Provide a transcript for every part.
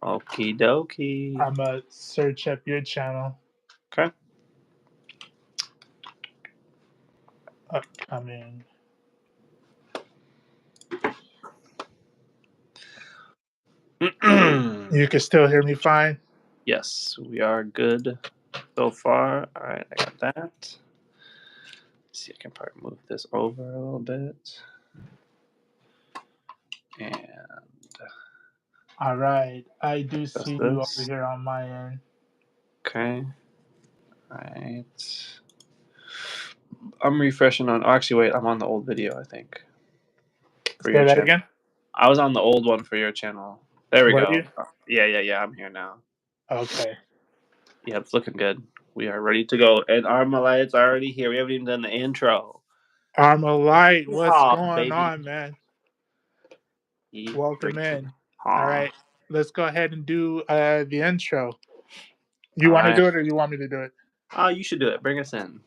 Okie dokie. I'm going to search up your channel. Okay. Upcoming. You can still hear me fine? Yes, we are good so far. All right, I got that. Let's see, I can probably move this over a little bit. And all right, I do see you over this. here on my end. Okay. All right. I'm refreshing on. Oh, actually, wait. I'm on the old video. I think. For Say your that channel. again. I was on the old one for your channel. There we Were go. you? Yeah. I'm here now. Okay. Yeah, it's looking good. We are ready to go. And Armalight's already here. We haven't even done the intro. Armalite, what's going baby. on, man? Welcome in. All right, let's go ahead and do the intro. You want to do it or you want me to do it? Oh, you should do it. Bring us in.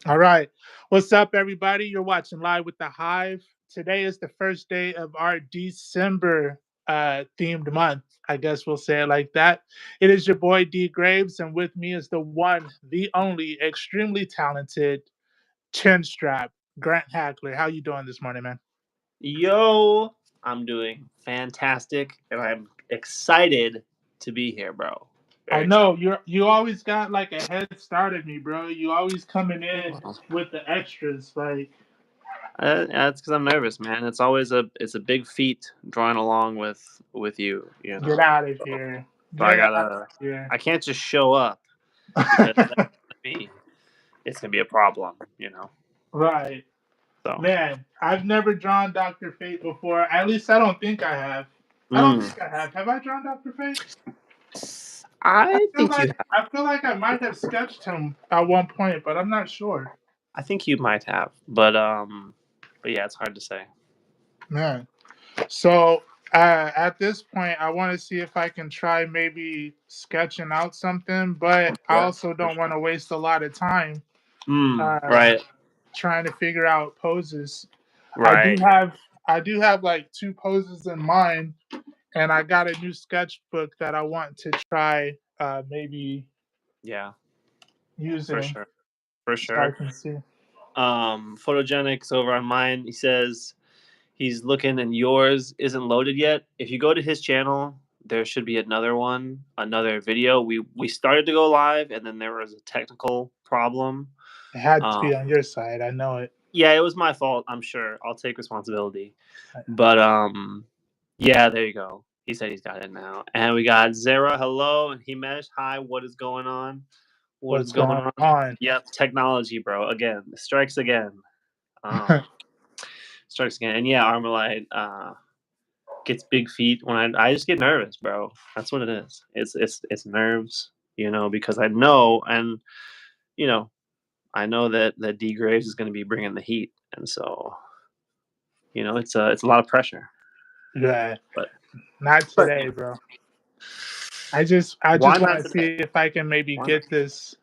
All right. What's up, everybody? You're watching Live with the Hive. Today is the first day of our December themed month. I guess we'll say it like that. It is your boy D Graves, and with me is the one, the only, extremely talented chin strap, Grant Hackler. How you doing this morning, man? Yo, I'm doing fantastic, and I'm excited to be here, bro. I know you always got like a head start at me, bro. You always coming in with the extras, like. It's because I'm nervous, man. It's always a big feat drawing along with you. You know. Get out of here. So I can't just show up because it's gonna be a problem, you know. Right. So man, I've never drawn Dr. Fate before. At least I don't think I have. I don't think I have. Have I drawn Dr. Fate? I think you have. I feel like I might have sketched him at one point, but I'm not sure. I think you might have, but yeah, it's hard to say. Man, so at this point, I want to see if I can try maybe sketching out something, but I also don't want to waste a lot of time. Right. Trying to figure out poses. Right. I do have like 2 poses in mind, and I got a new sketchbook that I want to try maybe using. For sure. So I can see. Photogenics over on mine, he says he's looking and yours isn't loaded yet. If you go to his channel, there should be another video. We started to go live, and then there was a technical problem. It had to be on your side. I know it. Yeah, it was my fault. I'm sure. I'll take responsibility. But yeah, there you go. He said he's got it now. And we got Zara. Hello, and Himesh. Hi. What is going on? What's going on? Yep, technology, bro. Again, strikes again. Strikes again. And yeah, Armalite gets big feet when I just get nervous, bro. That's what it is. It's nerves, you know, because I know, and you know, I know that D Graves is going to be bringing the heat, and so you know, it's a lot of pressure. Yeah, but not today, bro. I just want to see if I can maybe get this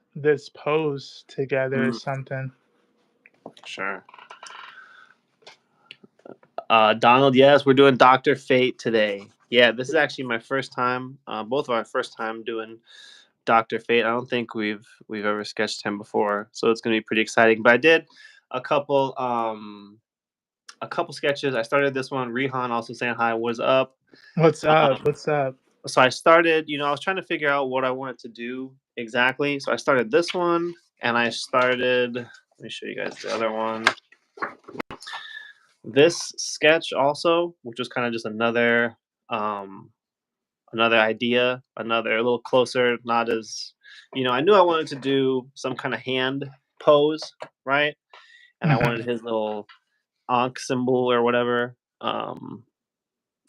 pose together or something. Sure. Donald, yes, we're doing Dr. Fate today. Yeah, this is actually my first time. Both of our first time doing Dr. Fate. I don't think we've ever sketched him before, so it's gonna be pretty exciting. But I did a couple sketches. I started this one. Rehan also saying hi. What's up? What's up? What's up? So I started. You know, I was trying to figure out what I wanted to do exactly. So I started this one, and I started. Let me show you guys the other one. This sketch also, which was kind of just another idea, another a little closer, not as, you know, I knew I wanted to do some kind of hand pose, right? And I wanted his little Ankh symbol or whatever,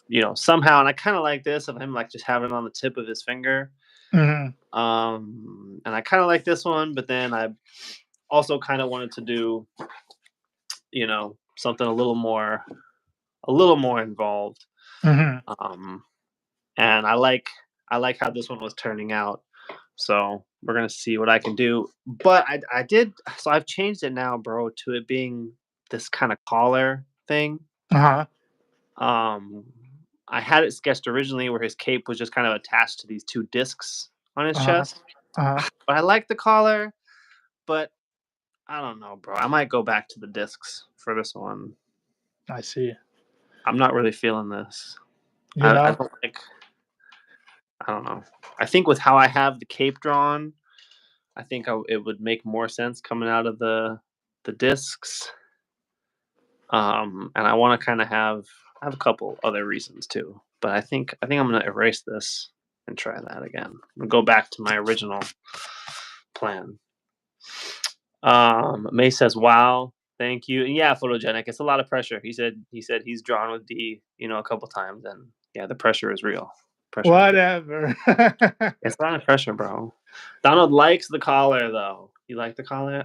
you know, somehow. And I kind of like this of him like just having it on the tip of his finger. And I kind of like this one, but then I also kind of wanted to do, you know, something a little more involved. And I like how this one was turning out. So we're gonna see what I can do. But I did, so I've changed it now, bro, to it being this kind of collar thing. I I had it sketched originally where his cape was just kind of attached to these two discs on his Uh-huh. chest. Uh-huh. But I like the collar, but I don't know, bro. I might go back to the discs for this one. I see. I'm not really feeling this. You I know? don't like. I don't know. I think with how I have the cape drawn, I think it would make more sense coming out of the discs. And I want to kind of I have a couple other reasons too, but I think I'm gonna erase this and try that again. And go back to my original plan. May says, "Wow, thank you." And yeah, photogenic. It's a lot of pressure. He said he's drawn with D, a couple times, and yeah, the pressure is real. Pressure is real. Whatever. It's a lot of pressure, bro. Donald likes the collar though. You like the collar?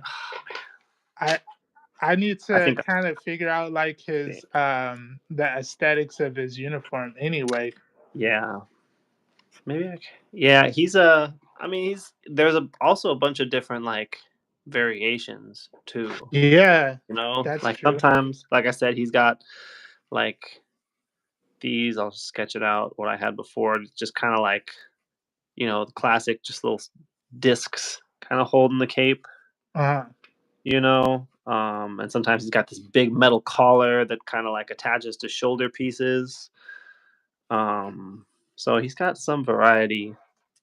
I need I to think kind of figure out like his the aesthetics of his uniform anyway. yeah. Maybe yeah, he's a I mean, there's also a bunch of different like variations too, Yeah, you know? that's Like true. sometimes like I said he's got like these I'll sketch it out what I had before just kind of like, the classic just little discs kind of holding the cape, Uh-huh. and sometimes he's got this big metal collar that kind of like attaches to shoulder pieces. Um so he's got some variety.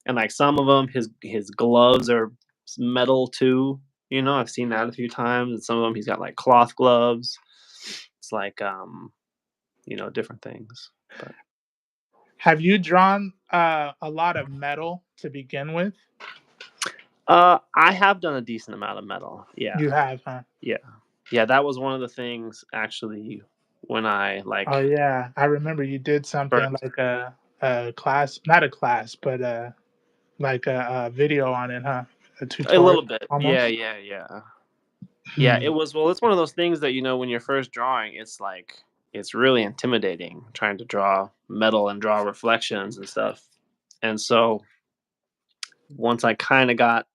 And like some of them, his gloves are metal too. I've seen that a few times. And some of them, he's got like cloth gloves. It's like different things. But Have you drawn a lot of metal to begin with? I have done a decent amount of metal. Yeah, You have, huh? yeah, yeah. That was one of the things actually when I Oh like yeah, I remember you did something first like a class, not a class, but like a video on it, huh? A a tutorial little bit. Yeah, almost. yeah, yeah. Yeah, Hmm. it was well, it's one of those things that, when you're first drawing, it's like it's really intimidating trying to draw metal and draw reflections and stuff. And so once I kind of got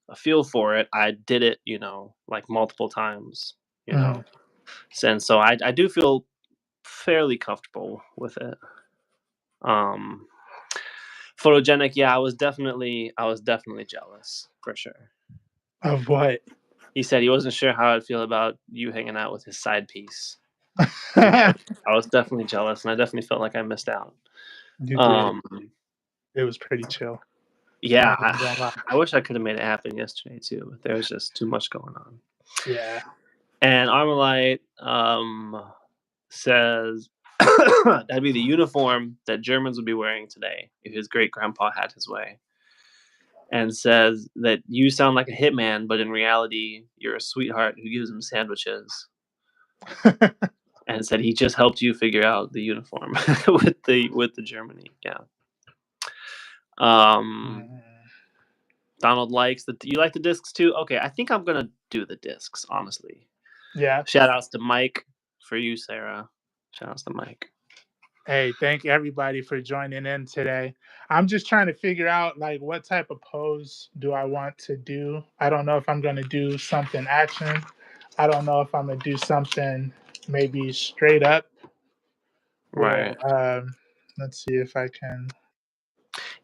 a feel for it, I did it, like multiple times, you Hmm. know. And so I do feel fairly comfortable with it. Um Photogenic, yeah, I was definitely jealous for sure. Of what? He said he wasn't sure how I'd feel about you hanging out with his side piece. Yeah, I was definitely jealous, and I definitely felt like I missed out. You did. Um, It was pretty chill. yeah, Not even gonna lie. I wish I could have made it happen yesterday too, but there was just too much going on. Yeah. And Armalite says that'd be the uniform that Germans would be wearing today if his great grandpa had his way. And says that you sound like a hitman, but in reality, you're a sweetheart who gives him sandwiches. And said he just helped you figure out the uniform with the Germany. Yeah. Um, Mm. Donald likes you like the discs too. Okay, I think I'm gonna do the discs. Honestly, Yeah. shout outs to Mike for you, Sarah. Shout outs to Mike. Hey, thank everybody for joining in today. I'm just trying to figure out like what type of pose do I want to do. I don't know if I'm gonna do something action. I don't know if I'm gonna do something maybe straight up Right. where let's see if I can.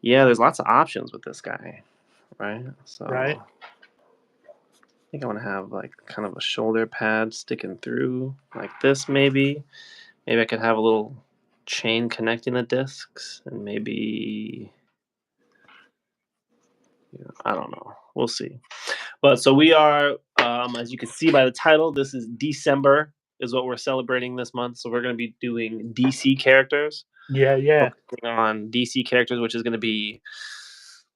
Yeah, there's lots of options with this guy. Right. Right. So I think I want to have like kind of a shoulder pad sticking through like this. Maybe I could have a little chain connecting the discs, and maybe I don't know. We'll see. But so we are, as you can see by the title, this is December is what we're celebrating this month. So we're going to be doing DC characters, Yeah, yeah. focusing on DC characters, which is going to be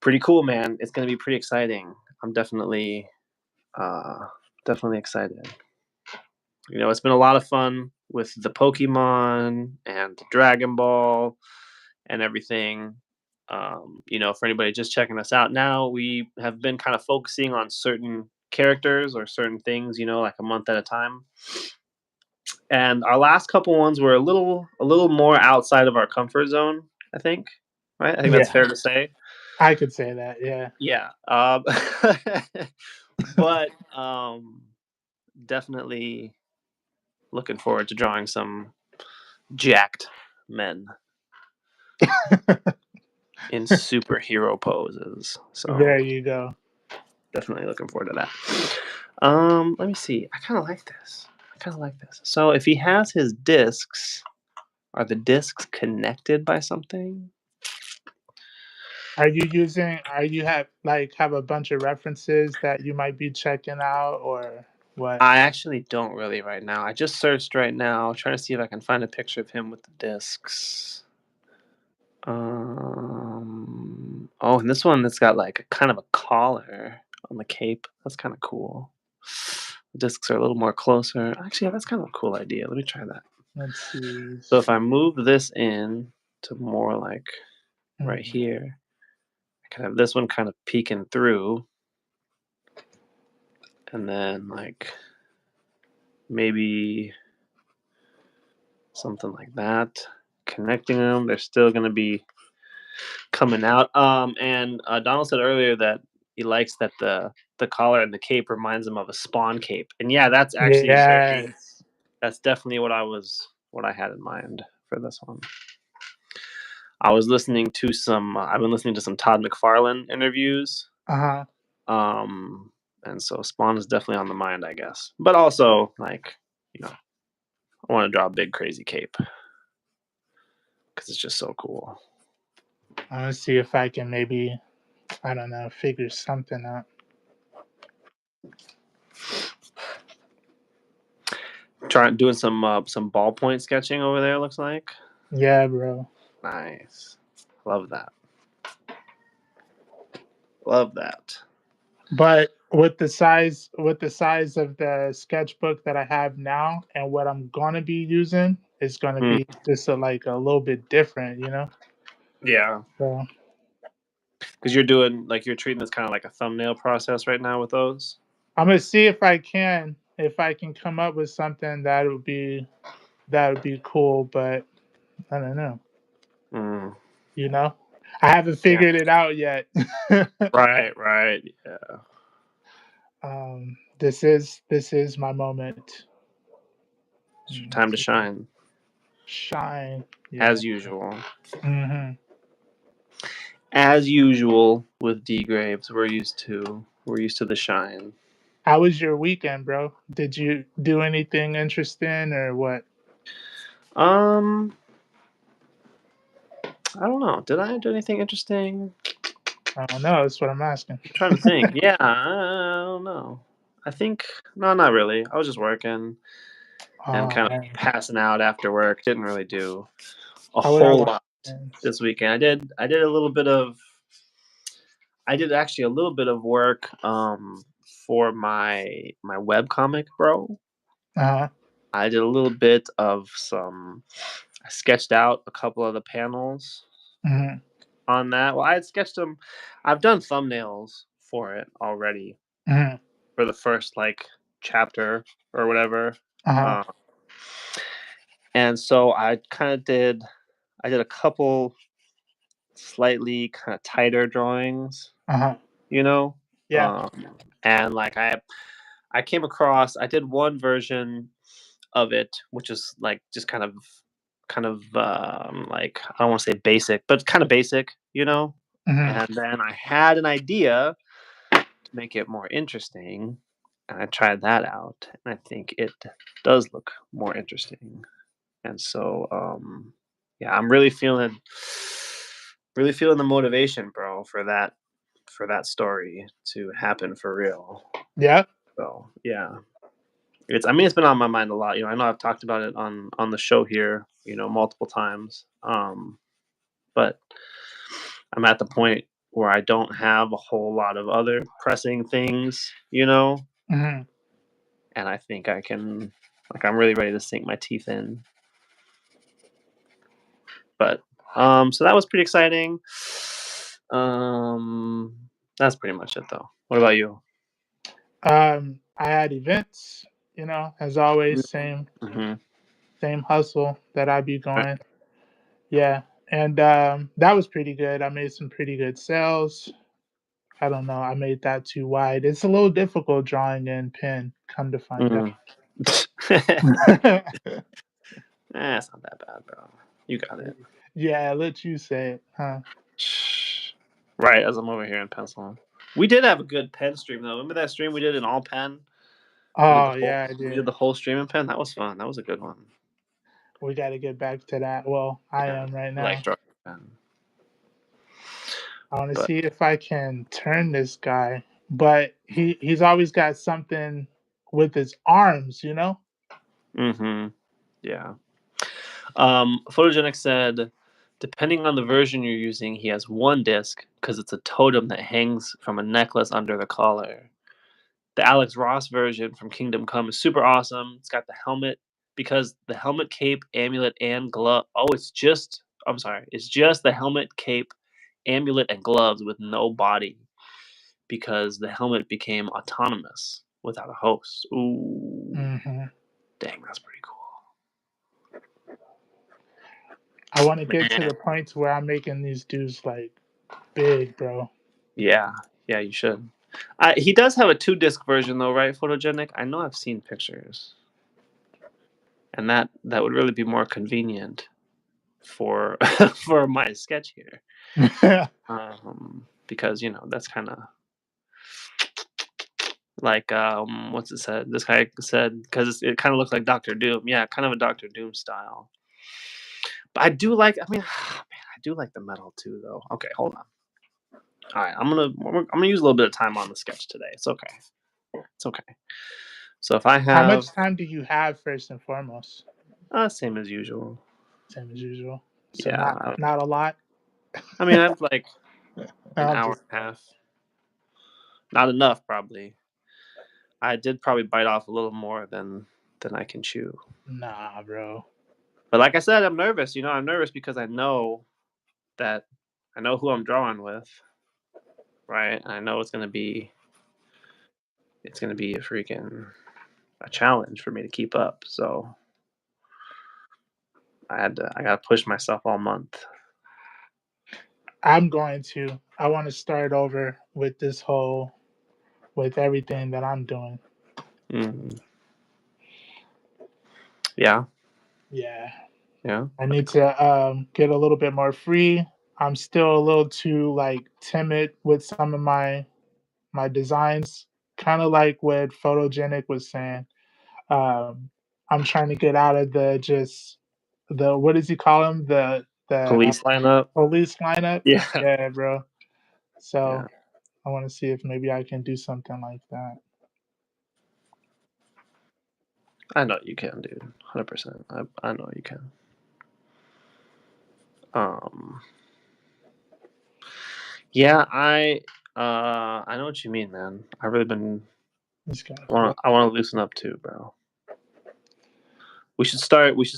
pretty cool, man. It's going to be pretty exciting. I'm definitely excited. It's been a lot of fun with the Pokemon and Dragon Ball and everything. For anybody just checking us out now, we have been kind of focusing on certain characters or certain things, like a month at a time. And our last couple ones were a little more outside of our comfort zone, I think. Right? I think that's Yeah. fair to say. I could say that, yeah. Yeah. But definitely looking forward to drawing some jacked men in superhero poses. So There you go. definitely looking forward to that. Let me see. I kind of like this. So if he has his discs, are the discs connected by something? Are you have a bunch of references that you might be checking out or what? I actually don't really right now. I just searched right now, trying to see if I can find a picture of him with the discs. Oh, and this one that's got like a kind of a collar on the cape. That's kind of cool. The discs are a little more closer. Actually, yeah, that's kind of a cool idea. Let me try that. Let's see. So if I move this in to more like right Mhm. here, I can have this one kind of peeking through, and then like maybe something like that. Connecting them, they're still going to be coming out. And Donald said earlier that he likes that the collar and the cape reminds him of a Spawn cape, and yeah, that's actually very. Yes. That's definitely what I had in mind for this one. I was listening to some. I've been listening to some Todd McFarlane interviews. Uh-huh. Um, and so Spawn is definitely on the mind, I guess. But also, like, I want to draw a big crazy cape because it's just so cool. I'm gonna see if I can maybe, I don't know, figure something out. Trying doing some ballpoint sketching over there. Looks like Yeah, bro. nice. Love that. Love that. But with the size of the sketchbook that I have now and what I'm gonna be using is gonna Mm, be just like a little bit different, you know? yeah, So because you're treating this kind of like a thumbnail process right now with those. I'm gonna see if I can come up with something that would be cool, but I don't know. Mm, You know, I haven't yeah. figured it out yet. Right. Right. Yeah. This is my moment. It's your time to shine, Shine. Yeah. as usual. Hmm. As usual with D Graves, we're used to the shine. How was your weekend, bro? Did you do anything interesting or what? Um, I don't know. Did I do anything interesting? I don't know. That's what I'm asking. I'm trying to think. Yeah, I don't know. I think no, not really. I was just working and Oh kind of man, passing out after work. Didn't really do a how would I whole want? lot this weekend. I did a little bit of I did actually a little bit of work for my web comic, bro. Uh-huh. I did a little bit of I sketched out a couple of the panels Hmm. on that. Well, I had sketched them. I've done thumbnails for it already Hmm. for the first like chapter or whatever. Uh-huh. Uh, and so I did a couple slightly kind of tighter drawings, Uh-huh. you know, Yeah. and like I came across I did one version of it, which is like just kind of like I don't want to say basic, but kind of basic, you know. Hmm. And then I had an idea to make it more interesting, and I tried that out, and I think it does look more interesting. And so, yeah, I'm really feeling the motivation, bro, for that story to happen for real. Yeah. So yeah, it's been on my mind a lot. I know I've talked about it on the show here, multiple times. But I'm at the point where I don't have a whole lot of other pressing things, Hmm. and I think I can, like, I'm really ready to sink my teeth in. But so that was pretty exciting. Um, that's pretty much it, though. What about you? I had events, as always, Mm-hmm. same hustle that I be going. Yeah. And that was pretty good. I made some pretty good sales. I don't know. I made that too wide. It's a little difficult drawing in pen, come to find out. Mm. It's not that bad, bro. You got it. Yeah, let you say it, huh? Right, as I'm over here in pencil. We did have a good pen stream though. Remember that stream we did in all pen? Oh yeah, I We did did. the whole stream in pen. That was fun. That was a good one. We got to get back to that. Well, I Yeah, am right I like now. drawing pen. I want to But see if I can turn this guy, but he's always got something with his arms, you know? yeah. Photogenic said, depending on the version you're using, he has one disc because it's a totem that hangs from a necklace under the collar. The Alex Ross version from Kingdom Come is super awesome. It's got the helmet because the helmet, cape, amulet, and glove. Oh, it's just. I'm sorry. It's just the helmet, cape, amulet, and gloves with no body because the helmet became autonomous without a host. Ooh, Hmm. dang, that's pretty cool. I want to get to Man. the point where I'm making these dudes like big, bro. Yeah, you should. He does have a 2 disc version though, right? Photogenic. I know I've seen pictures, and that would really be more convenient for for my sketch here, because that's kind of like what's it said? This guy said because it kind of looks like Doctor Doom. Yeah, kind of a Doctor Doom style. But I do like. I mean, man, I do like the metal too, though. Okay, hold on. All right, I'm gonna use a little bit of time on the sketch today. It's okay. It's okay. So if I How much have time do you have first and foremost? same as usual. Same as usual. So Yeah, not a lot. I mean, I have like an I'm hour just and a half. Not enough, probably. I did probably bite off a little more than I can chew. nah, bro. But like I said, I'm nervous. I'm nervous because that I know who I'm drawing with, right? And I know it's gonna be a challenge for me to keep up. So I gotta push myself all month. I'm going to. I want to start over with with everything that I'm doing. Mm. Yeah, Yeah. yeah. I That's need cool. to get a little bit more free. I'm still a little too like timid with some of my designs. Kind of like what Photogenic was saying. Um, I'm trying to get out of the just the what does he call them the Police lineup. police lineup. Yeah, Yeah, bro. yeah. So I want to see if maybe I can do something like that. I know you can, dude. 100%. I know you can. Um. Yeah, I know what you mean, man. I really been This guy. I want to loosen up too, bro. We should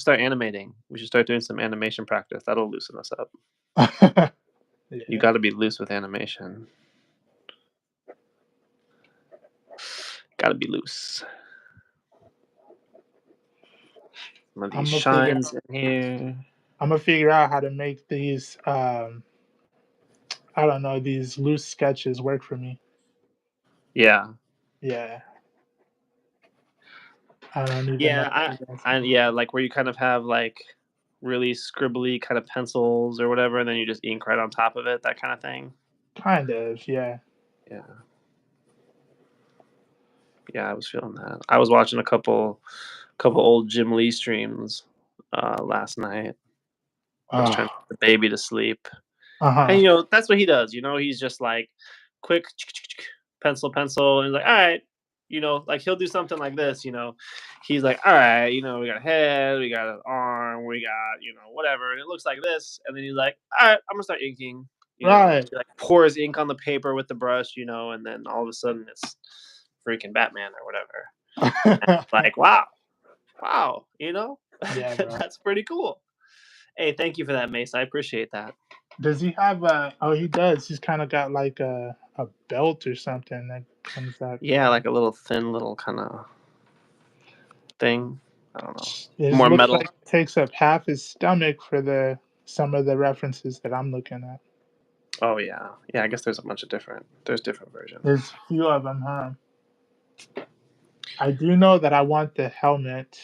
start animating. We should start doing some animation practice. That'll loosen us up. You Yeah. got to be loose with animation. Got to be loose. Some of these I'm gonna figure shines in here. I'm gonna figure out how to make these I don't know, these loose sketches work for me. Yeah, Yeah. I don't even know yeah. what I you guys I yeah, like where you kind of have like really scribbly kind of pencils or whatever, and then you just ink right on top of it. That kind of thing. kind of, yeah. Yeah, yeah. I was feeling that. I was watching a couple old Jim Lee streams last night. I was trying to Oh, put the baby to sleep. And uh-huh. that's what he does. He's just like quick pencil, pencil, and he's like, all right, like he'll do something like this. He's like, all right, we got a head, we got an arm, we got whatever, and it looks like this. And then he's like, all right, I'm gonna start inking. Right. He like pours ink on the paper with the brush, and then all of a sudden it's freaking Batman or whatever. Like, wow, Yeah, bro. that's pretty cool. Hey, thank you for that, Mace. I appreciate that. Does he have a oh he does. He's kinda got like a belt or something that comes out. Yeah, like a little thin little kind of thing. I don't know. It just More looks metal. like it takes up half his stomach for the some of the references that I'm looking at. Oh yeah, yeah. I guess there's different versions. There's a few of them, huh? I do know that I want the helmet.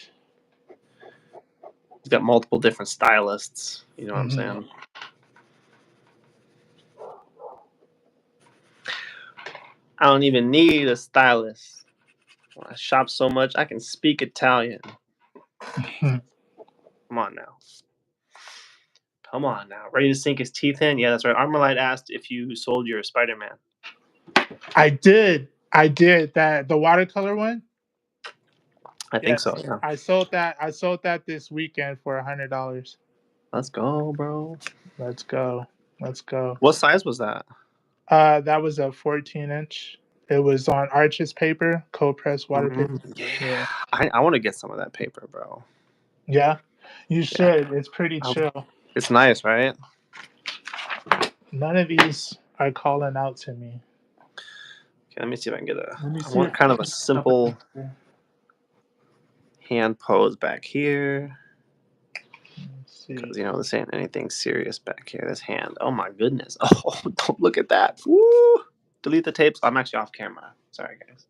He's got multiple different stylists. You know what I'm saying? I don't even need a stylist. When I shop so much, I can speak Italian. Come on now. Come on now. Ready to sink his teeth in? Yeah, that's right. Armorlight asked if you sold your Spider-Man. I did. That the watercolor one. I think so. Yeah. I sold that this weekend for $100. Let's go, bro. Let's go. What size was that? That was a 14-inch. It was on Arches paper, cold pressed water paper. Yeah. I want to get some of that paper, bro. Yeah, you should. It's pretty chill. It's nice, right? None of these are calling out to me. Okay, let me see if I can get I want kind of a simple hand pose back here. Because, this ain't anything serious back here. This hand. Oh, my goodness. Oh, don't look at that. Woo! Delete the tapes. I'm actually off camera. Sorry, guys.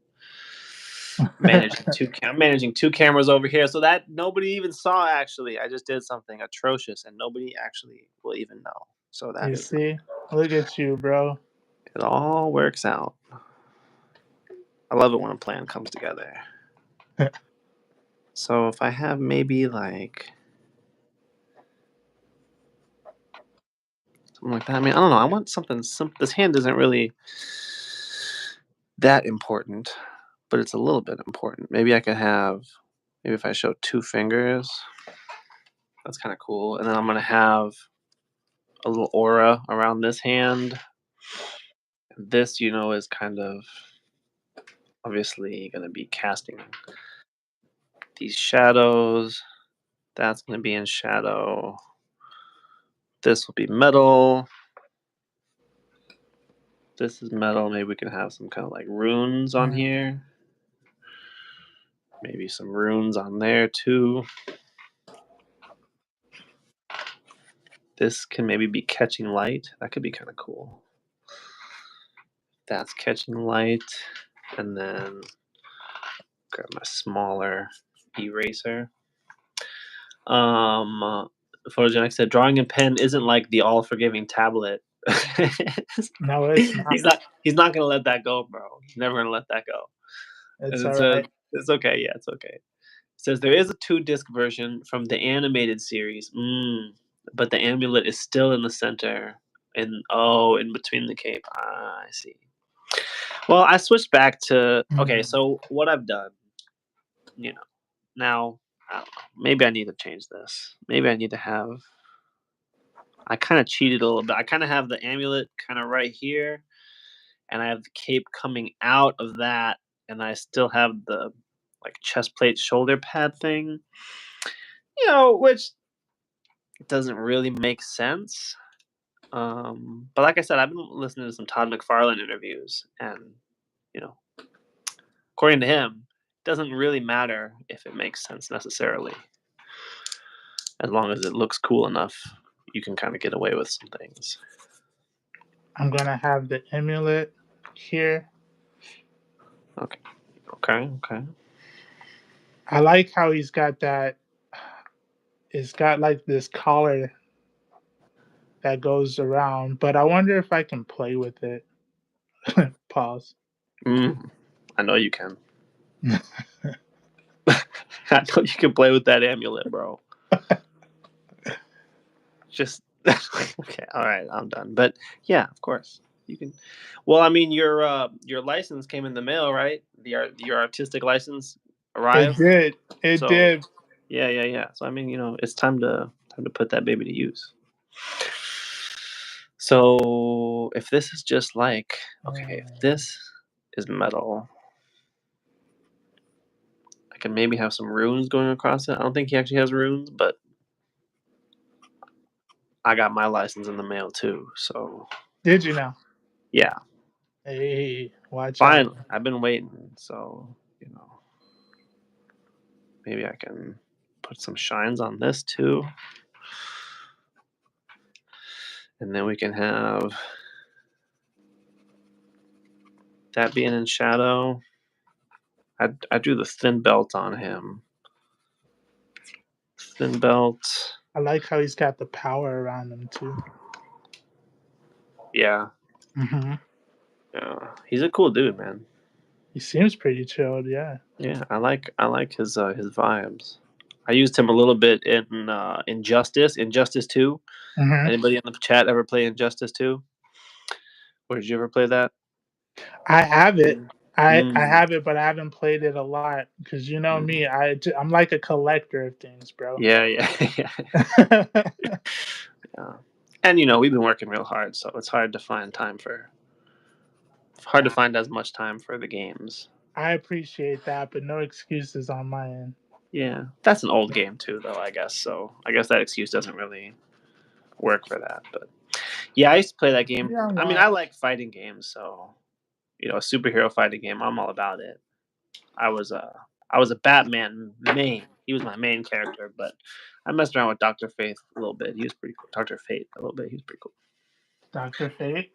I'm managing two cameras over here, so that nobody even saw, actually. I just did something atrocious, and nobody actually will even know. So that you see? Look at you, bro. It all works out. I love it when a plan comes together. So if I have maybe like something like that, I mean, I don't know. I want something simple. This hand isn't really that important, but it's a little bit important. Maybe I could have, maybe if I show 2 fingers, that's kind of cool. And then I'm going to have a little aura around this hand. This, is kind of obviously going to be casting these shadows. That's going to be in shadow. This will be metal. This is metal. Maybe we can have some kind of like runes on here. Maybe some runes on there too. This can maybe be catching light. That could be kind of cool. That's catching light. And then grab my smaller eraser. Photogenic said, drawing in pen isn't like the all-forgiving tablet. No, it's not. He's not gonna let that go, bro. He's never gonna let that go. It's all right. It's okay. Yeah, it's okay. It says there is a 2-disc version from the animated series, but the amulet is still in the center. In between the cape. I see. Well, I switched back to so what I've done, now I don't know, maybe I need to change this. Maybe I need to have. I kind of cheated a little bit. I kind of have the amulet kind of right here, and I have the cape coming out of that, and I still have the like chest plate shoulder pad thing, which doesn't really make sense. But like I said, I've been listening to some Todd McFarlane interviews, and according to him, it doesn't really matter if it makes sense necessarily, as long as it looks cool enough. You can kind of get away with some things. I'm gonna have the amulet here. Okay. I like how he's got that. It's got like this collar that goes around, but I wonder if I can play with it. Pause. I know you can. I know you can play with that amulet, bro. Just okay. All right, I'm done. But yeah, of course you can. Well, I mean, your license came in the mail, right? Your artistic license arrived. It did. Yeah. So I mean, it's time to put that baby to use. So if this is just like if this is metal, I can maybe have some runes going across it. I don't think he actually has runes, but I got my license in the mail too. So did you now? Yeah. Hey, watch Finally, out. I've been waiting, so maybe I can put some shines on this too. And then we can have that being in shadow. I drew the thin belt on him. Thin belt. I like how he's got the power around him too. Yeah. Mm-hmm. Yeah. He's a cool dude, man. He seems pretty chilled. Yeah. Yeah, I like his vibes. I used him a little bit in Injustice 2. Mm-hmm. Anybody in the chat ever play Injustice 2? Or did you ever play that? I have it. I Mm. have it, but I haven't played it a lot because you know me. I'm like a collector of things, bro. Yeah, yeah, yeah, yeah. And we've been working real hard, so it's hard to find as much time for the games. I appreciate that, but no excuses on my end. Yeah, that's an old game too, though. I guess so. I guess that excuse doesn't really work for that. But yeah, I used to play that game. Yeah, I mean, well, I like fighting games, so a superhero fighting game, I'm all about it. I was a Batman main. He was my main character, but I messed around with Doctor Fate a little bit. He was pretty cool. Doctor Fate a little bit. He was pretty cool. Dr. Fate.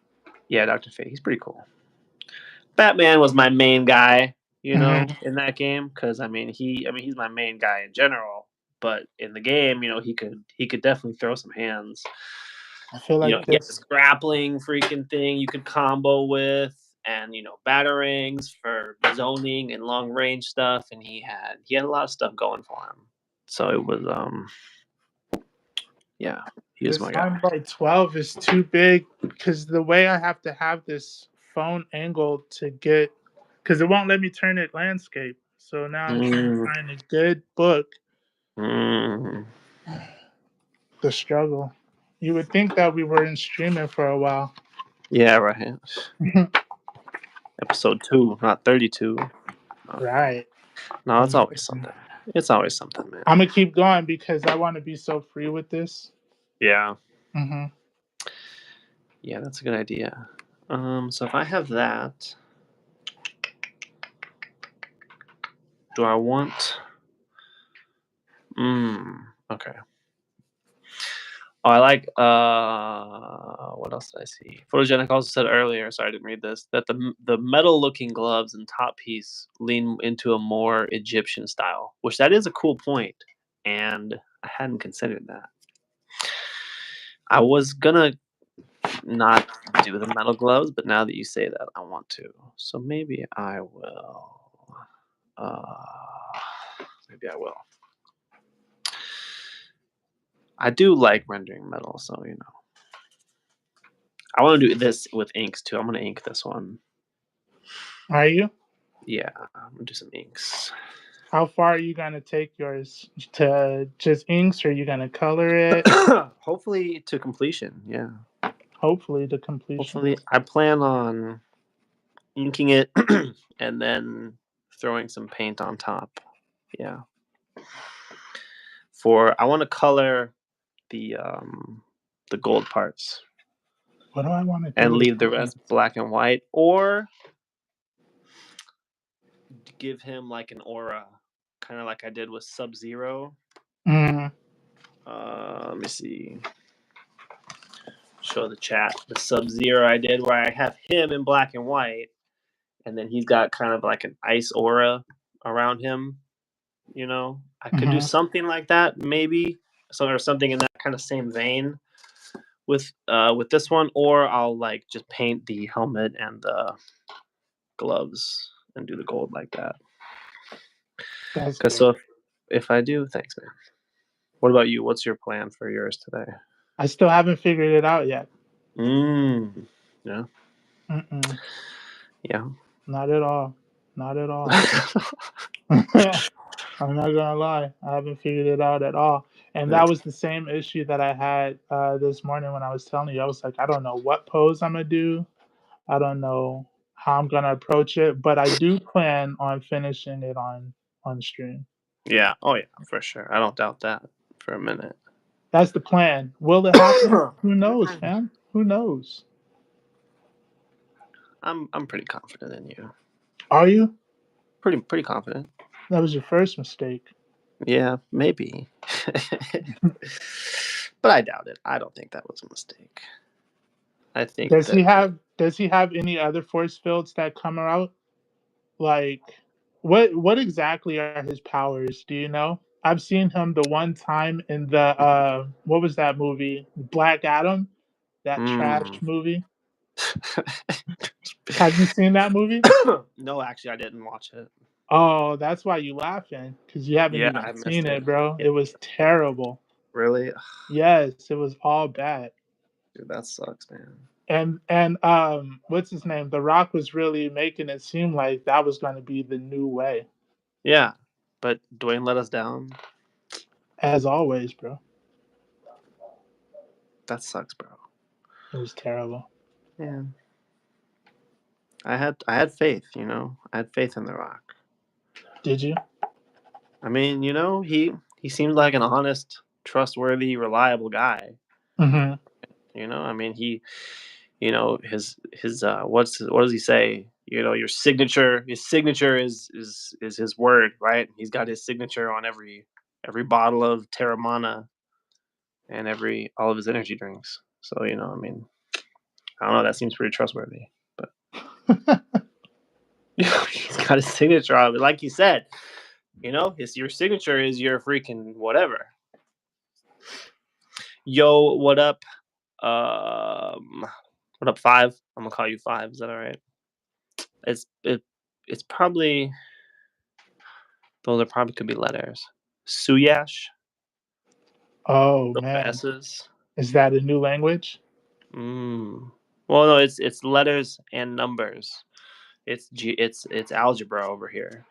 Yeah, Doctor Fate. He's pretty cool. Batman was my main guy, Mm-hmm. in that game because he's my main guy in general. But in the game, he could definitely throw some hands. I feel like He had this this. grappling freaking thing you could combo with, and batarangs for zoning and long range stuff, and he had a lot of stuff going for him. So it was yeah, he was This my guy. Soundbite 12 is too big because the way I have to have this phone angle to get, because it won't let me turn it landscape. So now I'm trying to Mm, find a good book. mm. The struggle. You would think that we were in streaming for a while. Yeah, right. Episode 2, not 32. Right. No, it's always something. It's always something, man. I'm gonna keep going because I want to be so free with this. Yeah. Mm-hmm. Yeah, that's a good idea. So if I have that, do I want? Okay. Oh, I like. What else did I see? Photogenic also said earlier. Sorry, I didn't read this. That the metal-looking gloves and top piece lean into a more Egyptian style, which that is a cool point, and I hadn't considered that. I was gonna not do the metal gloves, but now that you say that, I want to. So maybe I will. Maybe I will. I do like rendering metal, so I want to do this with inks too. I'm gonna ink this one. Are you? Yeah, I'm gonna do some inks. How far are you gonna take yours to just inks, or are you gonna color it? Hopefully to completion. Yeah. Hopefully to completion. Hopefully, I plan on inking it and then throwing some paint on top. Yeah. I want to color the gold parts What do I want to do? and With leave the rest black and white, or give him like an aura, kind of like I did with Sub-Zero. Mm. Let me see. Show the chat the Sub-Zero I did, where I have him in black and white, and then he's got kind of like an ice aura around him. I could do something like that, maybe, or something in that kind of same vein with this one, or I'll like just paint the helmet and the gloves and do the gold like that. Because so if I do, thanks, man. What about you? What's your plan for yours today? I still haven't figured it out yet. Yeah. Mm-mm. Yeah. Not at all. Not at all. I'm not gonna lie. I haven't figured it out at all. And that was the same issue that I had this morning when I was telling you. I was like, I don't know what pose I'm gonna do. I don't know how I'm gonna approach it, but I do plan on finishing it on stream. Yeah. Oh yeah, for sure. I don't doubt that for a minute. That's the plan. Will it happen? Who knows, man? Who knows? I'm pretty confident in you. Are you? Pretty confident. That was your first mistake. Yeah, maybe. But I doubt it. I don't think that was a mistake. I think Does he that have any other force fields that come out? Like what exactly are his powers? Do you know? I've seen him the one time in the what was that movie? Black Adam, that trash Mm. movie. Have you seen that movie? No, actually, I didn't watch it. Oh, that's why you laughing because you haven't Yeah, even I seen missed it. it, bro. It was terrible. Really? Yes, it was all bad. Dude, that sucks, man. And what's his name? The Rock was really making it seem like that was going to be the new way, Yeah, but Dwayne let us down. as always, bro. That sucks, bro. It was terrible. Yeah. I had faith, you know. I had faith in The Rock. Did you? I mean, you know, he seems like an honest, trustworthy, reliable guy. Mm-hmm. You know, I mean, his what does he say? You know, his signature is his word, right? He's got his signature on every bottle of Terramana and all of his energy drinks. So, you know, I mean, I don't know, that seems pretty trustworthy. But you know, he's got his signature on it. Like you said, you know, your signature is your freaking whatever. Yo, what up? Um, what up, Five? I'm gonna call you Five. Is that all right? It's it, it's probably those are probably could be letters. Suyash, Oh those are man, S's. is that a new language? Mm. Well, no, it's letters and numbers. It's algebra over here.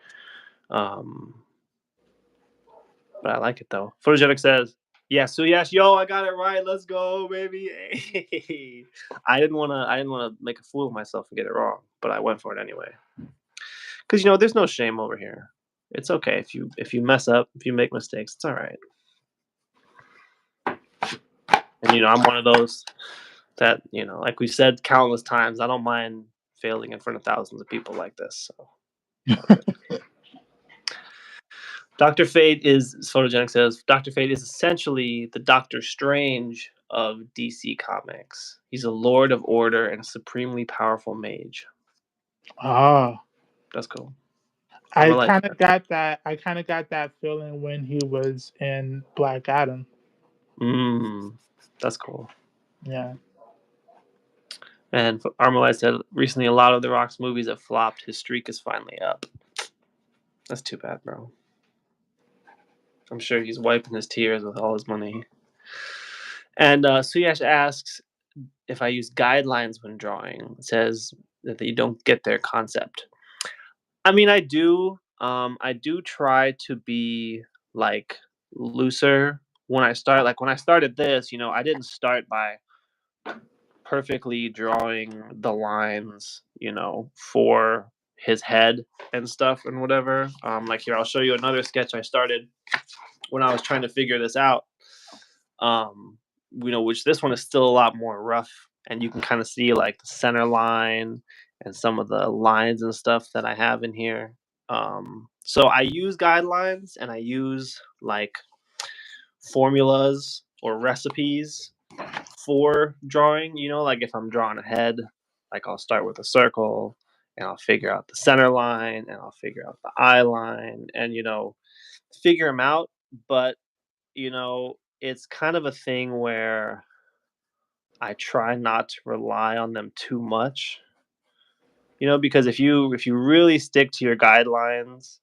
Um, but I like it though. Photogenic says, "Yeah, Suyash, yo, I got it right. Let's go, baby." Hey. I didn't wanna make a fool of myself and get it wrong, but I went for it anyway. Because you know, there's no shame over here. It's okay if you mess up, if you make mistakes. It's all right. And you know, I'm one of those that you know, like we said countless times. I don't mind failing in front of thousands of people like this. So it's all good. Doctor Fate is Photogenic says Doctor Fate is essentially the Doctor Strange of DC Comics. He's a Lord of Order and a supremely powerful mage. Ah, That's cool. I'm I gonna like kind of that. got that. I kind of got that feeling when he was in Black Adam. Mm, that's cool. Yeah. And Armalite said recently a lot of The Rock's movies have flopped. His streak is finally up. That's too bad, bro. I'm sure he's wiping his tears with all his money. And Suyash asks if I use guidelines when drawing. It says that you don't get their concept. I mean, I do. I do try to be like looser when I start. Like when I started this, you know, I didn't start by perfectly drawing the lines, you know, for his head and stuff and whatever. Like here, I'll show you another sketch I started when I was trying to figure this out. You know, which this one is still a lot more rough, and you can kind of see like the center line and some of the lines and stuff that I have in here. So I use guidelines and I use like formulas or recipes for drawing. You know, like if I'm drawing a head, like I'll start with a circle and I'll figure out the center line and I'll figure out the eye line and, you know, figure them out. But, you know, it's kind of a thing where I try not to rely on them too much. You know, because if you really stick to your guidelines,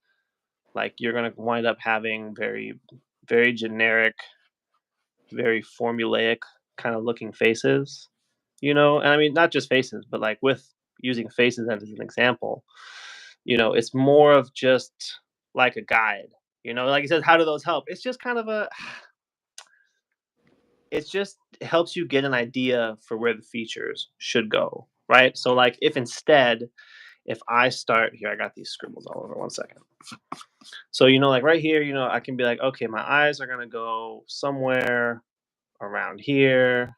like you're gonna wind up having very generic, very formulaic kind of looking faces. You know, and I mean not just faces, but like with using faces as an example, you know, it's more of just like a guide. You know, like he says, how do those help? It's just kind of a it's just it helps you get an idea for where the features should go, right? So like if I start here, I got these scribbles all over. One second. So you know, like right here, you know, I can be like, okay, my eyes are gonna go somewhere around here,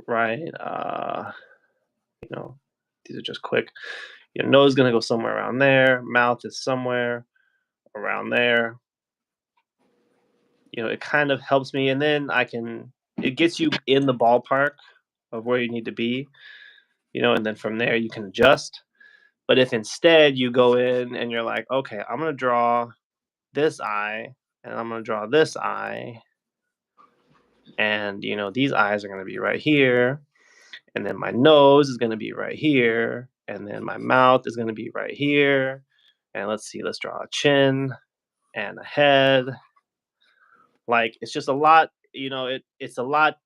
right? You know, these are just quick. Your nose is gonna go somewhere around there. Mouth is somewhere around there. You know, it kind of helps me, and then it gets you in the ballpark of where you need to be. You know, and then from there you can adjust. But if instead you go in and you're like, okay, I'm gonna draw this eye, and I'm going to draw this eye, and these eyes are going to be right here, and then my nose is going to be right here, and then my mouth is going to be right here, and let's draw a chin and a head. Like, it's just a lot, it's a lot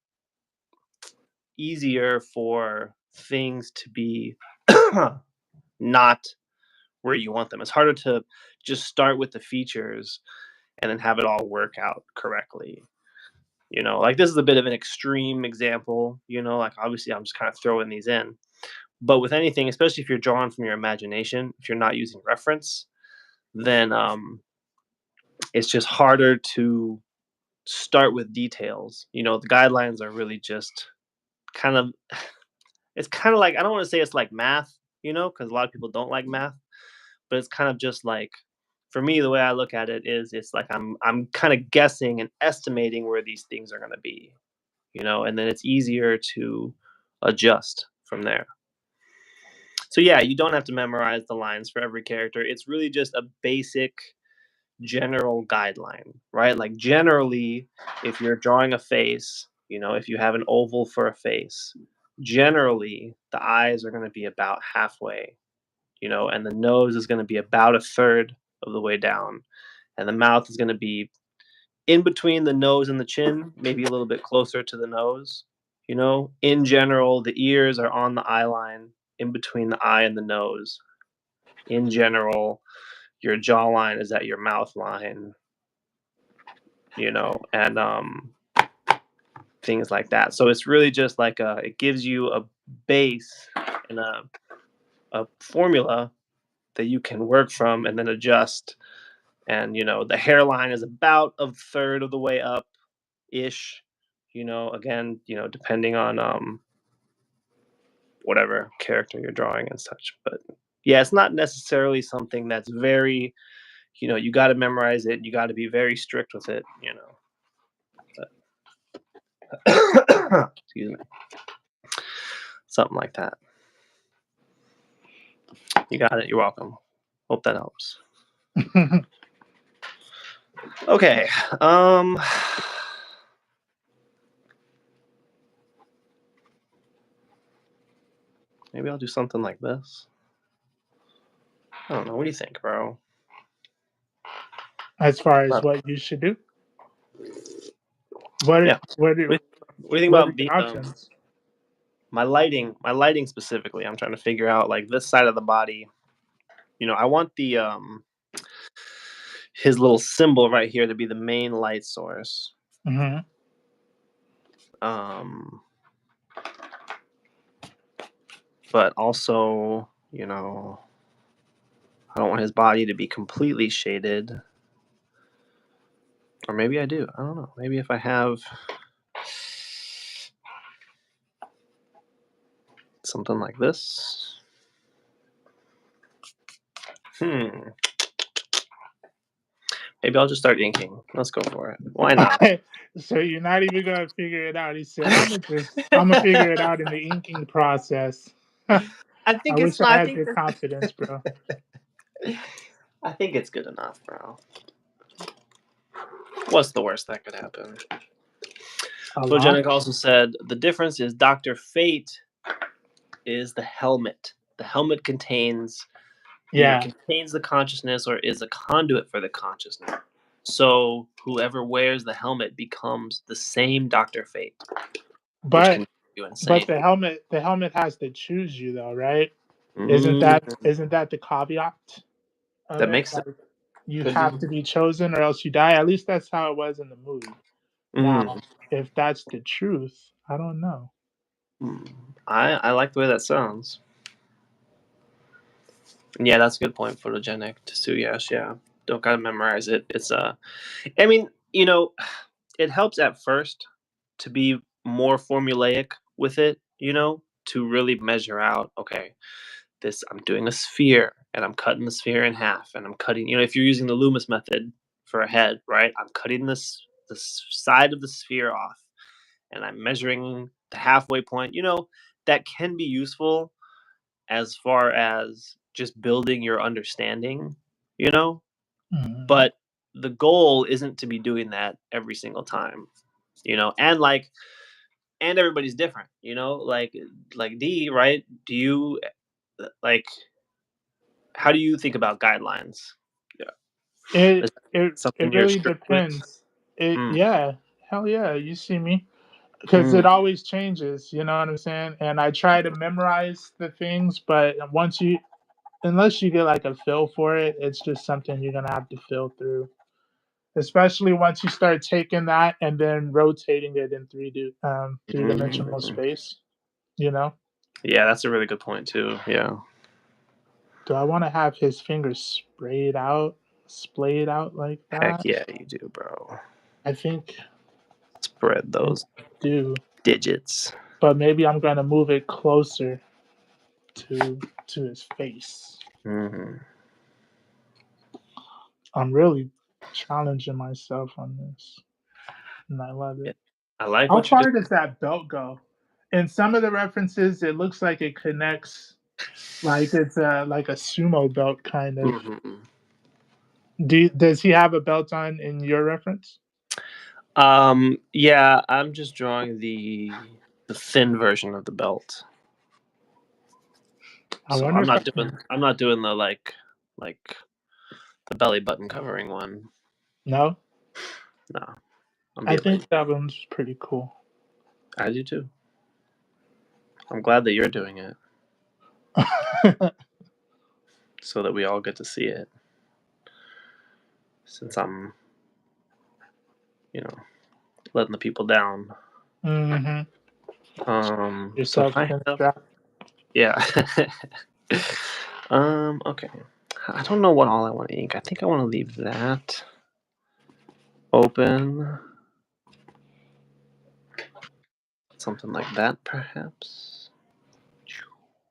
easier for things to be not where you want them. It's harder to just start with the features and then have it all work out correctly. Like, this is a bit of an extreme example, like, obviously I'm just kind of throwing these in. But with anything, especially if you're drawing from your imagination, if you're not using reference, then it's just harder to start with details. The guidelines are really just kind of, it's kind of like, I don't want to say it's like math, because a lot of people don't like math, but it's kind of just like, for me, the way I look at it is, it's like I'm kind of guessing and estimating where these things are going to be, and then it's easier to adjust from there. So yeah, you don't have to memorize the lines for every character. It's really just a basic general guideline, right? Like, generally, if you're drawing a face, if you have an oval for a face, generally the eyes are going to be about halfway, and the nose is going to be about a third of the way down, and the mouth is going to be in between the nose and the chin, maybe a little bit closer to the nose. In general, the ears are on the eye line, in between the eye and the nose. In general, your jawline is at your mouth line, and things like that. So it's really just like it gives you a base and a formula that you can work from and then adjust. And the hairline is about a third of the way up ish. Again, depending on whatever character you're drawing and such. But yeah, it's not necessarily something that's very, you got to memorize it. You got to be very strict with it. But excuse me. Something like that. You got it. You're welcome. Hope that helps. Okay. Maybe I'll do something like this. I don't know. What do you think, bro? As far as what you should do? What Yeah. what What do you think what are about the options? my lighting specifically? I'm trying to figure out, like, this side of the body. I want the his little symbol right here to be the main light source. Mm-hmm. But also, I don't want his body to be completely shaded. Or maybe I do. I don't know. Maybe if I have something like this. Maybe I'll just start inking. Let's go for it. Why not? So you're not even gonna figure it out. He said, I'm gonna figure it out in the inking process. I I think it's wish I not. had your confidence, bro. I think it's good enough, bro. What's the worst that could happen? Photogenic also said the difference is Dr. Fate is the helmet. The helmet contains contains the consciousness, or is a conduit for the consciousness. So whoever wears the helmet becomes the same Dr. Fate. But the helmet has to choose you, though, right? Isn't that the caveat of that it? makes sense? Like, you have to be chosen or else you die. At least that's how it was in the movie. Now, if that's the truth, I don't know. I like the way that sounds. Yeah, that's a good point. Photogenic to yes, yeah. Don't gotta memorize it. It's I mean, it helps at first to be more formulaic with it, to really measure out, okay, this, I'm doing a sphere and I'm cutting the sphere in half, and I'm cutting, if you're using the Loomis method for a head, right? I'm cutting the side of the sphere off and I'm measuring the halfway point. That can be useful as far as just building your understanding, Mm-hmm. but the goal isn't to be doing that every single time, and and everybody's different, like D, right? Do you like how do you think about guidelines? Yeah. It Is that it something you're really strict with? depends. It Mm, Yeah, hell yeah, you see me, because mm, it always changes. You know what I'm saying? And I try to memorize the things, but unless you get like a feel for it, it's just something you're gonna have to feel through. Especially once you start taking that and then rotating it in three-dimensional mm. space. You know, Yeah, that's a really good point too. Yeah. do I want to have his fingers splayed out like Heck that? yeah, you do, bro. I think Spread I those do, digits. but maybe I'm gonna move it closer to his face. Hmm. I'm really challenging myself on this, and I love Yeah. it. I like How what you're far does that belt go? In some of the references, it looks like it connects, like it's like a sumo belt kind of. doing. Hmm. Does he have a belt on in your reference? Yeah, I'm just drawing the thin version of the belt. I So wonder if I can. I'm not doing the like the belly button covering one. No, No, I'm I being think lazy. that one's pretty cool. I do too. I'm glad that you're doing it so that we all get to see it. Since I'm, you know, letting the people down. Hmm. So Yourself I can have, strap. yeah. Okay. I don't know what all I want to ink. I think I want to leave that open. Something like that, perhaps.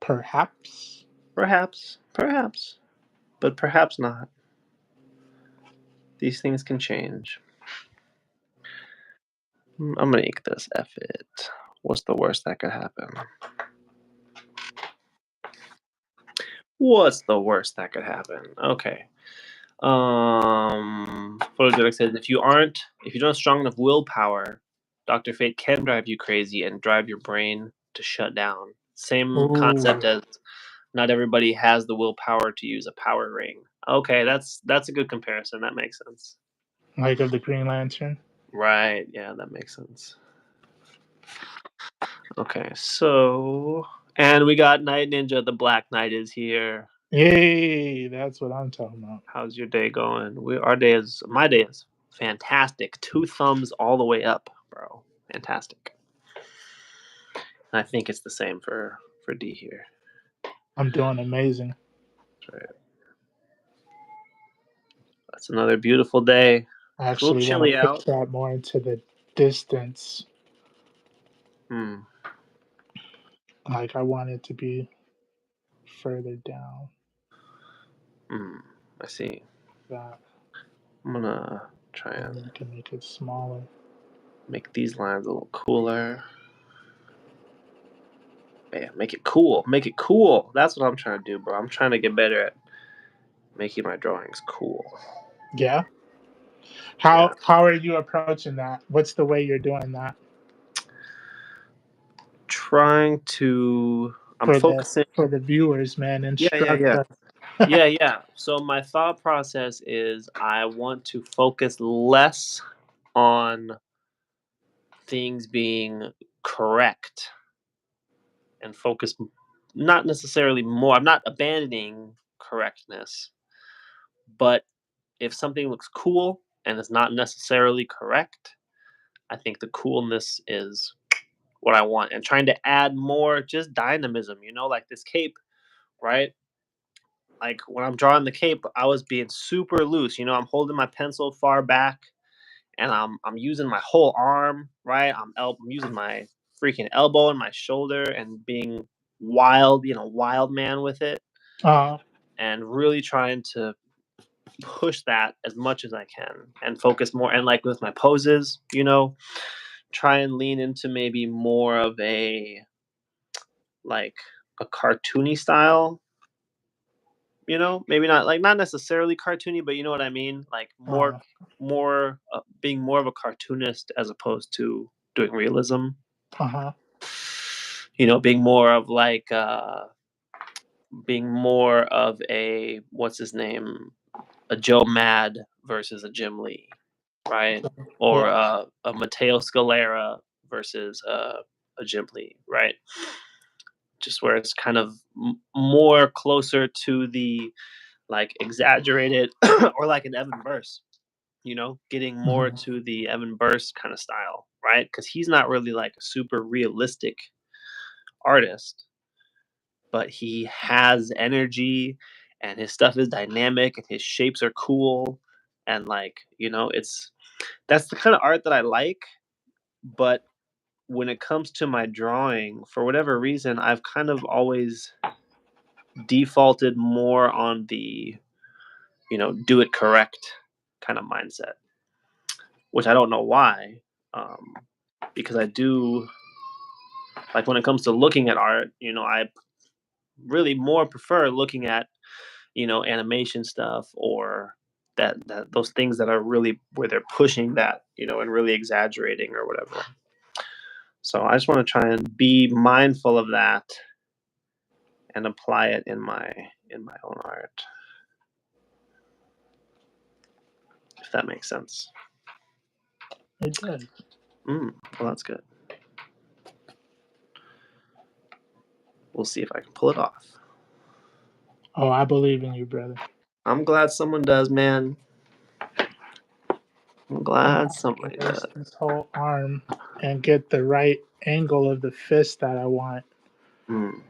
Perhaps. Perhaps, but perhaps not. These things can change. I'm gonna ink this. F it. What's the worst that could happen? What's the worst that could happen? Okay. Photogenic says if you don't have strong enough willpower, Dr. Fate can drive you crazy and drive your brain to shut down. Same Ooh, concept as not everybody has the willpower to use a power ring. Okay, that's a good comparison. That makes sense. like of the Green Lantern. Right, yeah, that makes sense. Okay, so and we got Night Ninja, the Black Knight is here. Yay, that's what I'm talking about. How's your day going? My day is fantastic. 2 thumbs all the way up, bro. Fantastic. And I think it's the same for D here. I'm doing amazing. That's right. That's another beautiful day. I It's a little actually want chilly to push out. that more into the distance. Hmm. Like I want it to be further down. Hmm. I see. That, I'm gonna try and and then can make it smaller. make these lines a little cooler. Man, make it cool. Make it cool. That's what I'm trying to do, bro. I'm trying to get better at making my drawings cool. Yeah. Yeah. How are you approaching that? What's the way you're doing that Trying to I'm for the focusing. viewers, man? Yeah, yeah, Instruct yeah. us. Yeah, yeah. So my thought process is I want to focus less on things being correct and focus not necessarily more. I'm not abandoning correctness, but if something looks cool and is not necessarily correct, I think the coolness is what I want and trying to add more just dynamism, like this cape, right? Like when I'm drawing the cape, I was being super loose. I'm holding my pencil far back and I'm using my whole arm, right? I'm using my freaking elbow and my shoulder and being wild, wild man with it uh, and really trying to push that as much as I can and focus more and like with my poses, try and lean into maybe more of a like a cartoony style, You know, maybe not necessarily cartoony, but you know what I mean. Like Uh, being more of a cartoonist as opposed to doing realism. uh-huh. You know, being more of like being more of a what's his name, a Joe Mad versus a Jim Lee, right? Or Yeah. a Matteo Scalera versus a Jim Lee, right? Just where it's kind of more closer to the like exaggerated or like an Evan Burst, you know, getting more Mhm. to the Evan Burst kind of style, right? Because he's not really like a super realistic artist, but he has energy and his stuff is dynamic and his shapes are cool. And like, you know, that's the kind of art that I like. But when it comes to my drawing, for whatever reason, I've kind of always defaulted more on the, you know, do it correct kind of mindset, which I don't know why. Um, because I do like when it comes to looking at art, you know, I really more prefer looking at, you know, animation stuff or that those things that are really where they're pushing that, you know, and really exaggerating or whatever. So I just want to try and be mindful of that and apply it in my own art. If that makes sense. It does. Well, that's good. We'll see if I can pull it off. Oh, I believe in you, brother. I'm glad someone does, man. I'm glad somebody Erase does. this whole arm and get the right angle of the fist that I want. I'm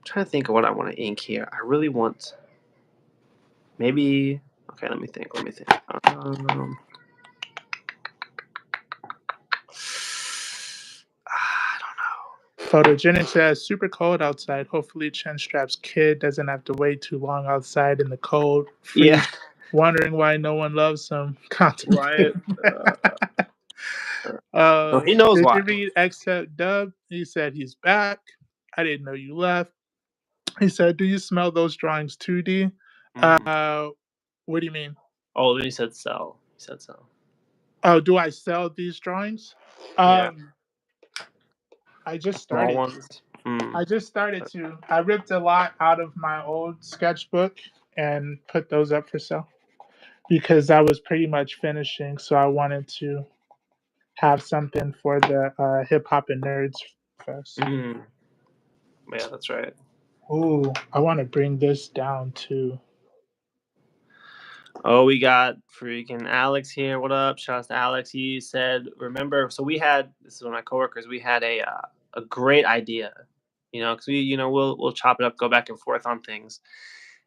trying to think of what I want to ink here. I really want maybe. Okay, let me think. I don't know. Photogenic says super cold outside. Hopefully Chinstrap's kid doesn't have to wait too long outside in the cold, Yeah, freeze, wondering why no one loves him. right. Contemplating. No, he knows Did why. you read Except Dub? He said he's back. I didn't know you left. He said, "Do you smell those drawings 2D?" Mm. What do you mean? Oh, then he said sell. He said sell. Oh, do I sell these drawings? Yeah, I just small started. ones. I just started to. I ripped a lot out of my old sketchbook and put those up for sale because I was pretty much finishing. So I wanted to have something for the hip hop and nerds fest. Yeah, that's right. Ooh, I want to bring this down too. Oh, we got freaking Alex here. What up? Shouts to Alex. He said, "Remember, so we had this is one of my coworkers. We had a great idea, you know, because we, you know, we'll chop it up, go back and forth on things,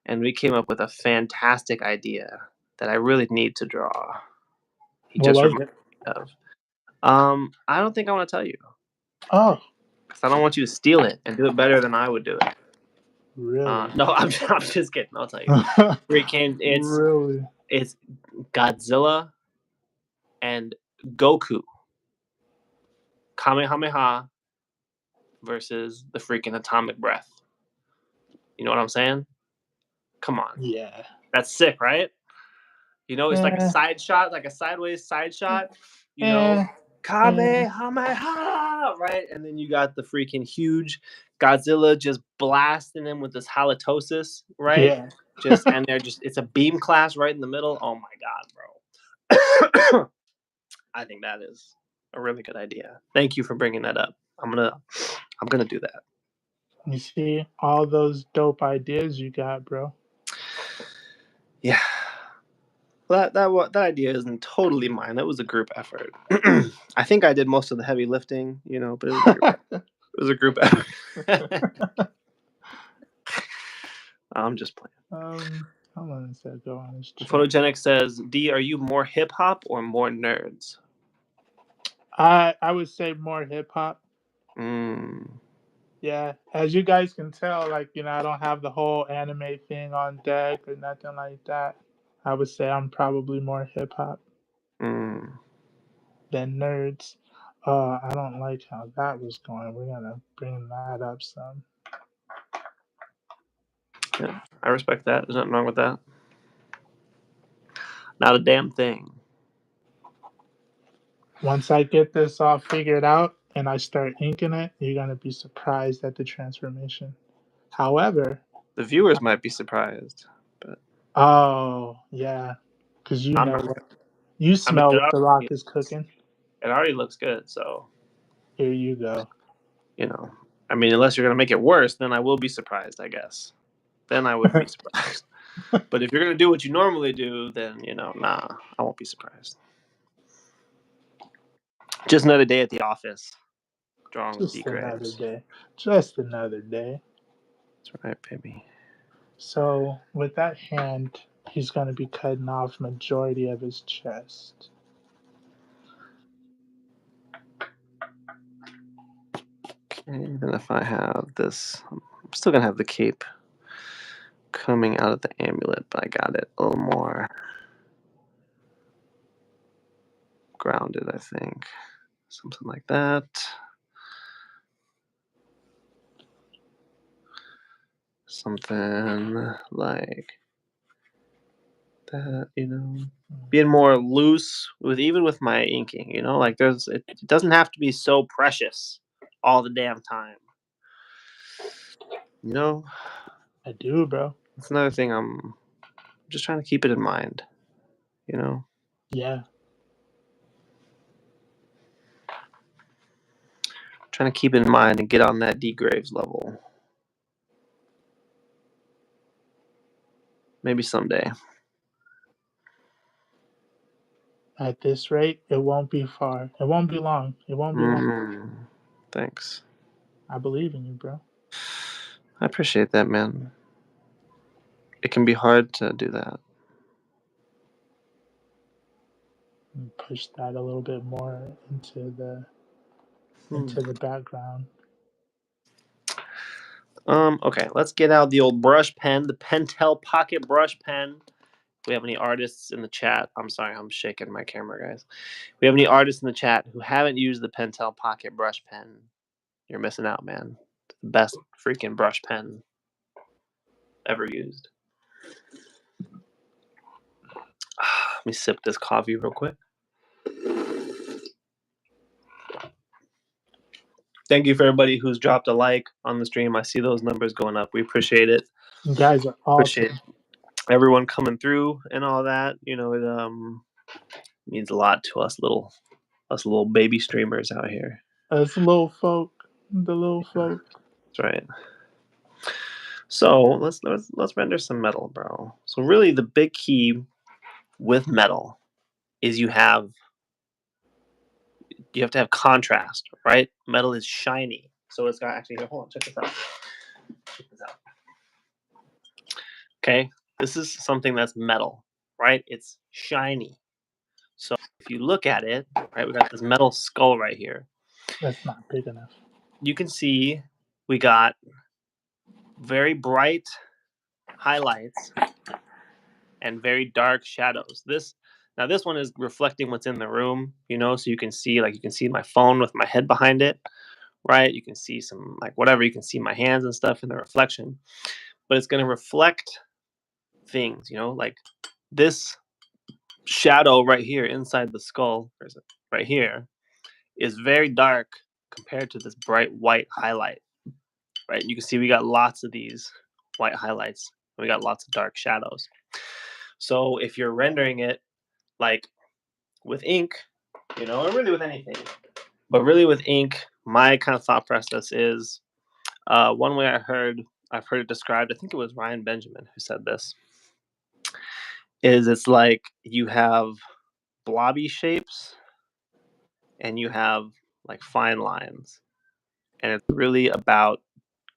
and we came up with a fantastic idea that I really need to draw. He What just was reminded it? me of. I don't think I want to tell you Oh, because I don't want you to steal it and do it better than I would do it. really? No, I'm just kidding. I'll tell you. Freaking, Really? it's Godzilla and Goku Kamehameha versus the freaking atomic breath. You know what I'm saying? Come on. Yeah. That's sick, right? You know, it's like a Eh, side shot, like a sideways side shot, you know, eh, eh. Kamehameha, right? And then you got the freaking huge Godzilla just blasting him with this halitosis, right? Yeah. And they're just, it's a beam class right in the middle. Oh my God, bro. I think that is a really good idea. Thank you for bringing that up. I'm gonna do that. You see all those dope ideas you got, bro. Yeah. Well, that idea isn't totally mine. That was a group effort. I think I did most of the heavy lifting, you know, but it was a group. It was a group effort. I'm just playing. Hold on a sec. Go on this chat. Photogenic says, "D, are you more hip hop or more nerds?" I would say more hip hop. Mm, Yeah, as you guys can tell, like I don't have the whole anime thing on deck or nothing like that. I would say I'm probably more hip hop mm. than nerds. I don't like how that was going. We're gonna bring that up some. Yeah, I respect that. There's nothing wrong with that. Not a damn thing. Once I get this all figured out and I start inking it, you're gonna be surprised at the transformation. However, The viewers might be surprised, but oh yeah, because you I'm know not. what, you I mean, smell what the Rock is cooking. it already looks good, so Here you go. you know. I mean, unless you're gonna make it worse, then I will be surprised, I guess. Then I would be surprised. But if you're gonna do what you normally do, then nah, I won't be surprised. Just another day at the office, drawing with D Just another Graves. day. Just another day. That's right, baby. So with that hand, he's gonna be cutting off majority of his chest. Even if I have this, I'm still gonna have the cape coming out of the amulet, but I got it a little more grounded, I think. Something like that. Something like that, being more loose even with my inking, like it doesn't have to be so precious all the damn time. I do, bro. That's another thing I'm just trying to keep it in mind, Yeah. trying to keep it in mind and get on that D Graves level. Maybe someday. At this rate, it won't be far. It won't be long. It won't be long. Thanks. I believe in you, bro. I appreciate that, man. It can be hard to do that. Push that a little bit more into the background. Okay, let's get out the old brush pen, the Pentel Pocket Brush Pen. We have any artists in the chat? I'm sorry, I'm shaking my camera, guys. We have any artists in the chat who haven't used the Pentel Pocket Brush Pen? You're missing out, man. It's the best freaking brush pen ever used. Let me sip this coffee real quick. Thank you for everybody who's dropped a like on the stream. I see those numbers going up. We appreciate it. You guys are awesome. Appreciate everyone coming through and all that. It means a lot to us little baby streamers out here. Us little folk, the little folk. That's right. So let's render some metal, bro. So really, the big key with metal is you have to have contrast, right? Metal is shiny, so it's got actually. Hold on, check this out. Okay, this is something that's metal, right? It's shiny. So if you look at it, right, we got this metal skull right here. That's not big enough. You can see we got very bright highlights and very dark shadows. This one is reflecting what's in the room, so you can see my phone with my head behind it, right? You can see some whatever, you can see my hands and stuff in the reflection. But it's going to reflect things, like this shadow right here inside the skull, or is it right here, is very dark compared to this bright white highlight, right? You can see we got lots of these white highlights. We got lots of dark shadows. So if you're rendering it with ink, or really with anything, but really with ink, my kind of thought process is one way I've heard it described. I think it was Ryan Benjamin who said this. Is it's like you have blobby shapes and you have fine lines, and it's really about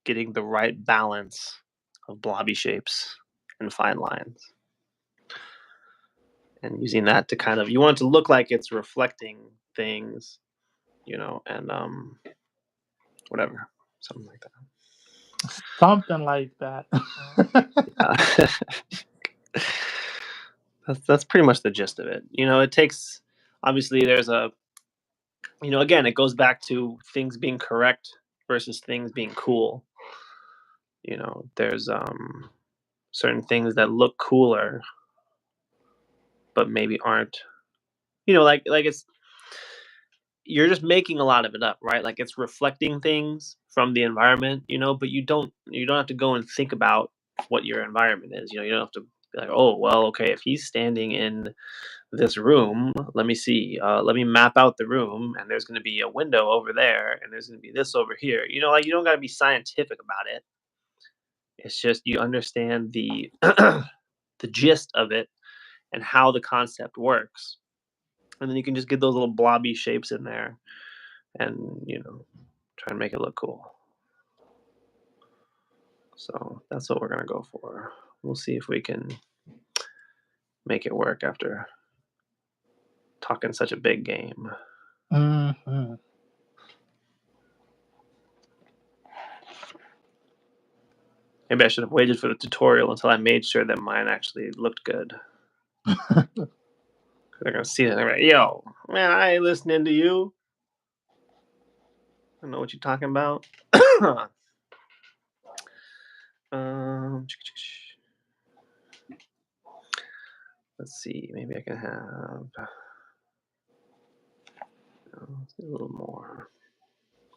getting the right balance of blobby shapes and fine lines, and using that to kind of, you want it to look like it's reflecting things, and whatever, something like that. Something like that. That's pretty much the gist of it. It takes, obviously there's a, again, it goes back to things being correct versus things being cool. There's certain things that look cooler, but maybe aren't. You know, like it's you're just making a lot of it up, right? Like it's reflecting things from the environment, but you don't have to go and think about what your environment is. You don't have to be like, oh well, okay, if he's standing in this room, let me see, let me map out the room, and there's going to be a window over there, and there's going to be this over here. Like you don't got to be scientific about it. It's just you understand the the gist of it and how the concept works, and then you can just get those little blobby shapes in there, and try and make it look cool. So that's what we're gonna go for. We'll see if we can make it work after talking such a big game. Mm-hmm. Maybe I should have waited for the tutorial until I made sure that mine actually looked good. They're gonna see it and they're like, yo, man, I ain't listening to you. I don't know what you're talking about. um, let's see. Maybe I can have a little more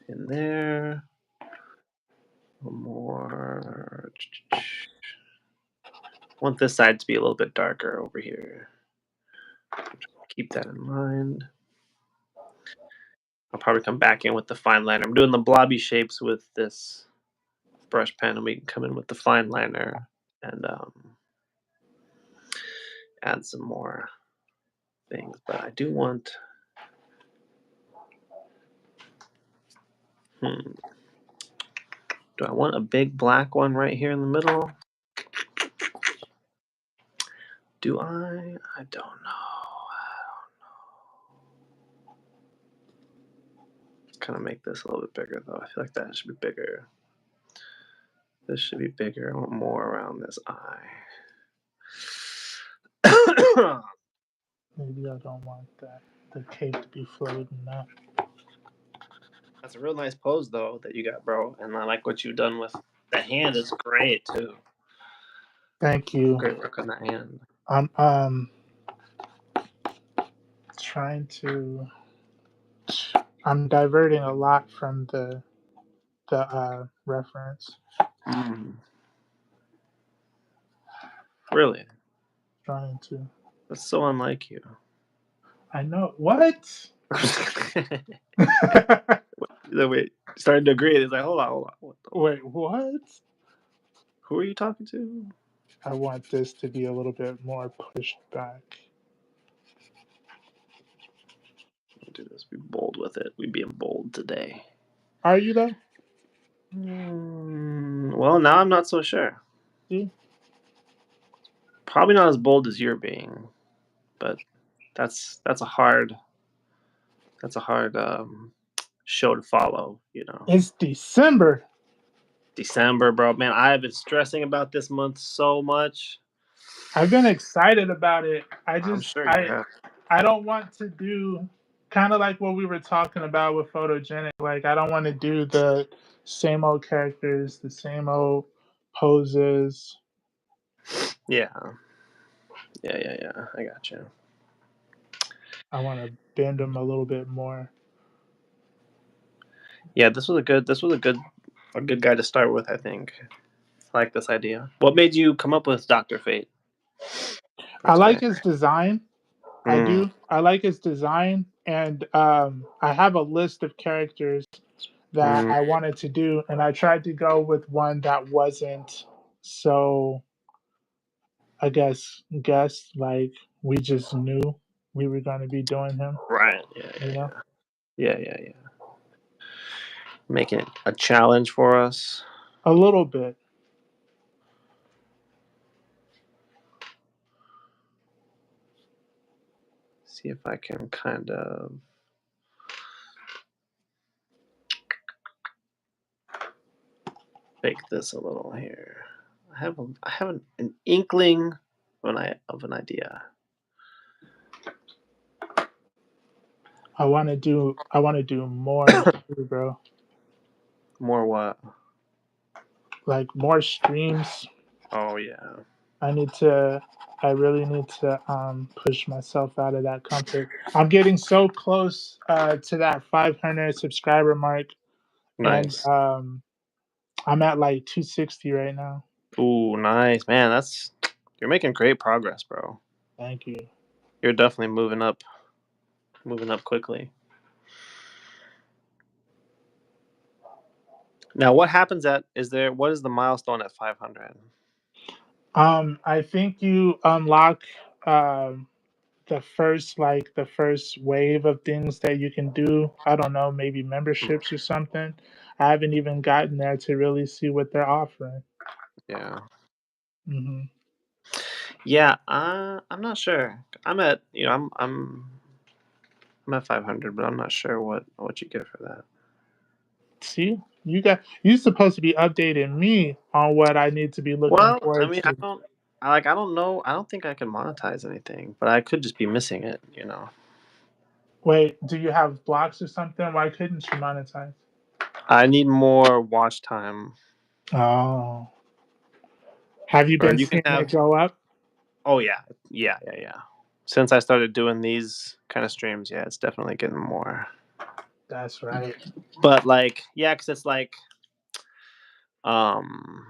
in there. A little more. Want this side to be a little bit darker over here. Keep that in mind. I'll probably come back in with the fine liner. I'm doing the blobby shapes with this brush pen, and we can come in with the fine liner and add some more things. But I do want. Do I want a big black one right here in the middle? Do I? I don't know. Let's kind of make this a little bit bigger, though. I feel like that should be bigger. This should be bigger. I want more around this eye. Maybe I don't want the cape to be floating out. That's a real nice pose, though, that you got, bro. And I like what you've done with the hand. It's great, too. Thank you. Great work on that hand. I'm trying to. I'm diverting a lot from the reference. Really? Trying to. That's so unlike you. I know. What? Wait, starting to agree. It's like, hold on. Wait, what? Who are you talking to? I want this to be a little bit more pushed back. Do this. Be bold with it. We being bold today. Are you though? Well, now I'm not so sure. See? Probably not as bold as you're being, but that's a hard show to follow. It's December. December, bro. Man, I have been stressing about this month so much. I've been excited about it. I'm sure you have. I don't want to do kind of like what we were talking about with photogenic. Like I don't want to do the same old characters, the same old poses. Yeah. I got you. I want to bend them a little bit more. Yeah, this was a good guy to start with, I think. I like this idea. What made you come up with Dr. Fate? I like his design. I do. I like his design, and I have a list of characters that I wanted to do, and I tried to go with one that wasn't so, I guess like we just knew we were going to be doing him. Right. Yeah. Making it a challenge for us. A little bit. See if I can kind of fake this a little here. I have an inkling of an idea. I want to do more, too, bro. More what? Like more streams. Oh yeah. I really need to push myself out of that comfort. I'm getting so close to that 500 subscriber mark, and Nice. I'm at like 260 right now. Ooh, nice, man. You're making great progress, bro. Thank you. You're definitely moving up quickly. Now, what happens what is the milestone at 500? I think you unlock um, the first wave of things that you can do. I don't know, maybe memberships or something. I haven't even gotten there to really see what they're offering. Yeah. Hmm. Yeah, I'm not sure. I'm at 500, but I'm not sure what you get for that. See, you supposed to be updating me on what I need to be looking Well, I forward mean, to. I don't know. I don't think I can monetize anything, but I could just be missing it. Wait, do you have blocks or something? Why couldn't you monetize? I need more watch time, Oh, have you or been you can seeing it have. go up? Oh yeah, yeah, yeah, yeah. Since I started doing these kind of streams, yeah, it's definitely getting more. That's right. But like, yeah, because it's like, um,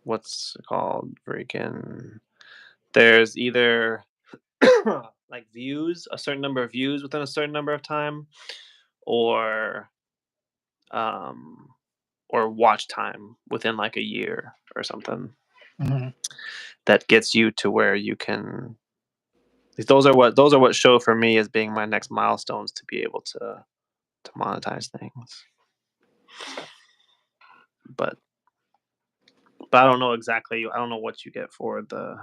what's it called? Freaking. There's either like views, a certain number of views within a certain number of time, or um, or watch time within like a year or something Hmm. that gets you to where you can. Those are what show for me as being my next milestones to be able to monetize things. But I don't know exactly. I don't know what you get for the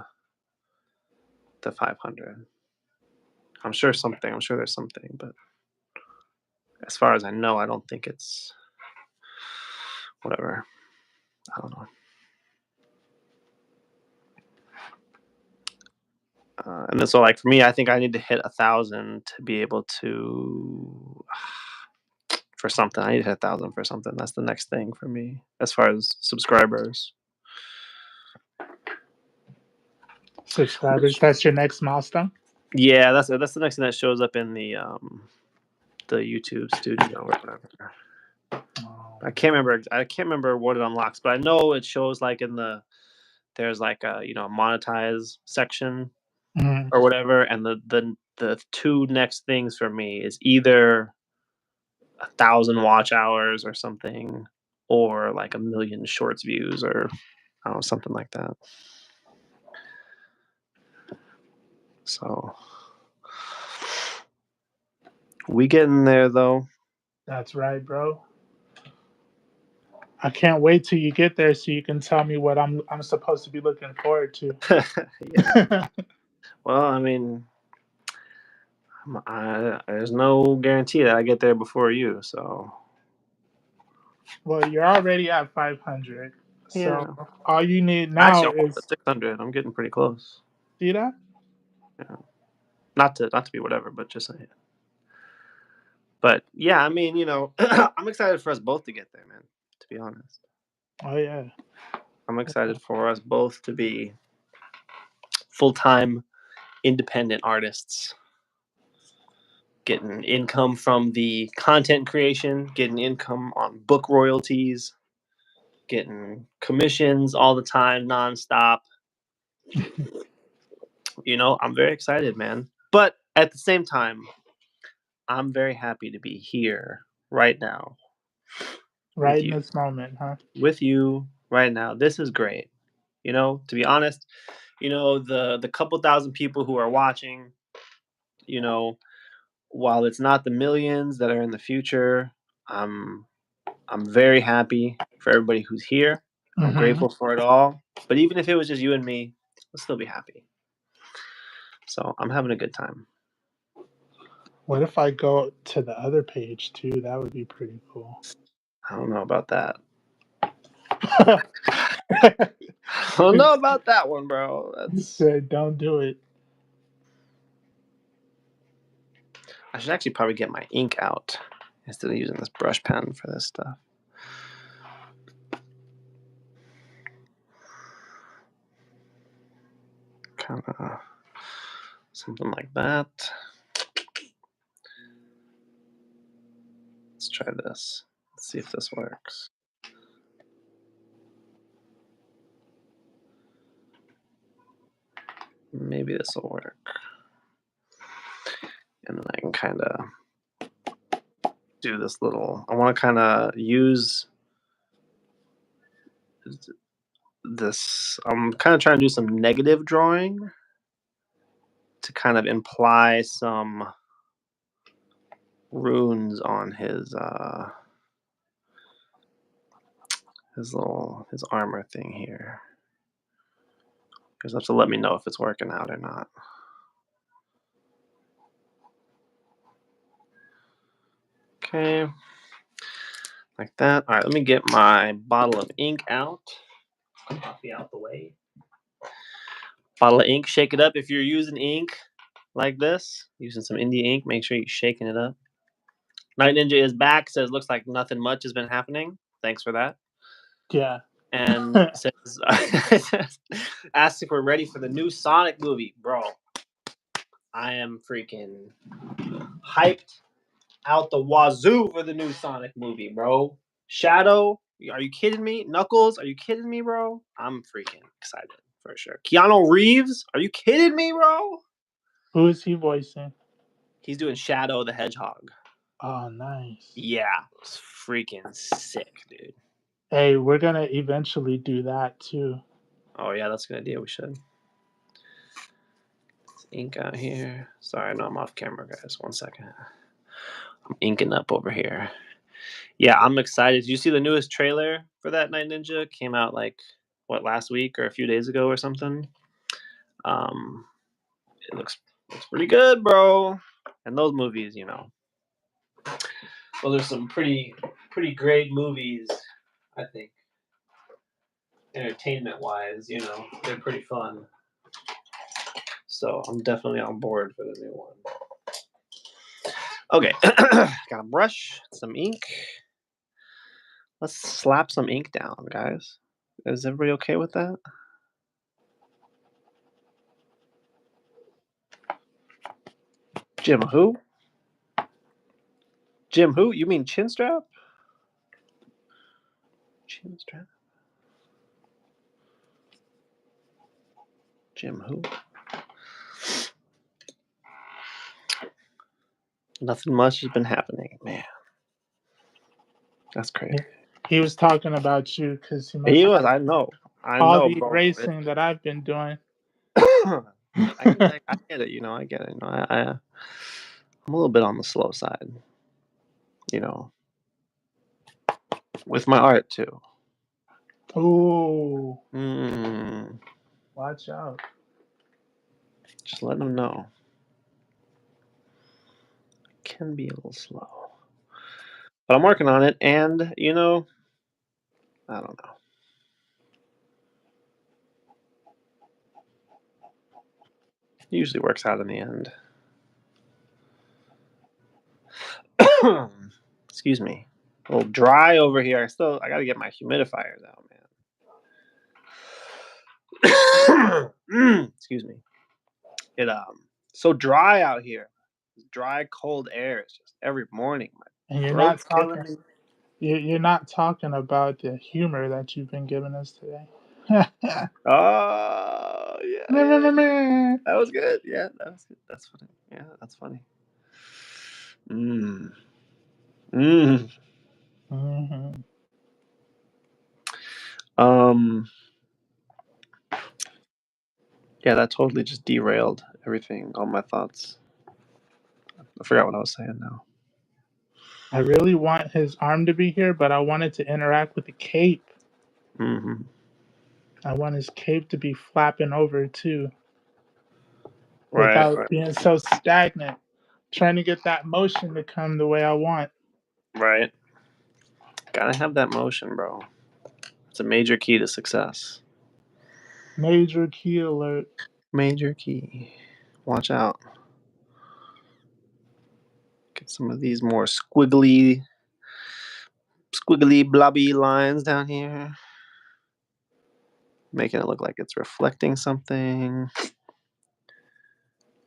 500. I'm sure something. I'm sure there's something, but as far as I know, I don't think it's whatever. I don't know. And then so like for me, I think I need to hit 1,000 to be able to for something. I need to hit 1,000 for something. That's the next thing for me as far as subscribers. Subscribers. Which That's your next milestone. yeah, that's the next thing that shows up in the YouTube studio or whatever. Oh. I can't remember what it unlocks, but I know it shows like there's like a monetize section Mhm. or whatever, and the two next things for me is either 1,000 watch hours or something, or like 1,000,000 shorts views, or I don't know, something like that. So we getting there though. That's right, bro. I can't wait till you get there so you can tell me what I'm supposed to be looking forward to. Yeah. Well, I mean, there's no guarantee that I get there before you. So Well, you're already at 500, so yeah, all you need now actually, I'm almost is at 600. I'm getting pretty close. see that. Yeah. Not to be whatever, but just saying. But yeah, I mean, I'm excited for us both to get there, man. To be honest, Oh yeah, I'm excited for us both to be full-time independent artists, getting income from the content creation, getting income on book royalties, getting commissions all the time, nonstop. I'm very excited, man. But at the same time, I'm very happy to be here right now with right in you. this moment, huh? With you right now. This is great. To be honest, the couple thousand people who are watching, you know, while it's not the millions that are in the future, I'm I'm very happy for everybody who's here. I'm Hmm. grateful for it all. But even if it was just you and me, I'll still be happy. So I'm having a good time. What if I go to the other page too? That would be pretty cool. I don't know about that. He I don't know about that one, bro. said, "Don't do it." I should actually probably get my ink out instead of using this brush pen for this stuff. kind of something like that. Let's try this. Let's see if this works. Maybe this will work. And then I can kind of do this little, I want to kind of use this, I'm kind of trying to do some negative drawing to kind of imply some runes on his armor thing here. Because have to let me know if it's working out or not. Okay, like that. All right, let me get my bottle of ink out. Coffee out the way. Bottle of ink, shake it up. If you're using ink like this, using some indie ink, make sure you're shaking it up. Night Ninja is back, says looks like nothing much has been happening. Thanks for that. Yeah. And says, asks if we're ready for the new Sonic movie. Bro, I am freaking hyped out the wazoo for the new Sonic movie, bro. Shadow, are you kidding me? Knuckles, are you kidding me, bro? I'm freaking excited for sure. Keanu Reeves, are you kidding me, bro? Who is he voicing? He's doing Shadow the Hedgehog. Oh, nice. Yeah, it's freaking sick, dude. Hey, we're gonna eventually do that too. Oh yeah, that's a good idea. We should. Let's ink out here. Sorry, I know I'm off camera, guys. 1 second. I'm inking up over here. Yeah, I'm excited. Did you see the newest trailer for that Night Ninja? Came out like last week or a few days ago or something. It looks pretty good, bro. And those movies, you know, well, there's some pretty great movies, I think. Entertainment wise, you know, they're pretty fun. So I'm definitely on board for the new one. Okay, got a brush, some ink. Let's slap some ink down, guys. Is everybody okay with that? Jim who? Jim who? You mean Chinstrap? Chinstrap? Jim who? Nothing much has been happening, man. That's crazy. He was talking about you because he was. I know. all the bro. racing that I've been doing. I get it. You know, I get it. You know, I'm a little bit on the slow side. You know, with my art too. Ooh, Mm, watch out. just letting them know. Can be a little slow, but I'm working on it. And you know, I don't know. It usually works out in the end. Excuse me. A little dry over here. I gotta get my humidifiers out, man. Excuse me. It so dry out here. Dry, cold air. It's just every morning. My And throat's killing me. you're not talking about the humor that you've been giving us today. Oh yeah, yeah. That was good. Yeah, that was good. That's funny. Yeah, that's funny. Mm. Mm-hmm. Yeah, that totally just derailed everything, all my thoughts. I forgot what I was saying now. I really want his arm to be here, but I want it to interact with the cape. Mm-hmm. I want his cape to be flapping over too, Right, without being so stagnant. Trying to get that motion to come the way I want. right. Gotta have that motion, bro. It's a major key to success. Major key alert. Major key. Watch out. Get some of these more squiggly, blobby lines down here. Making it look like it's reflecting something.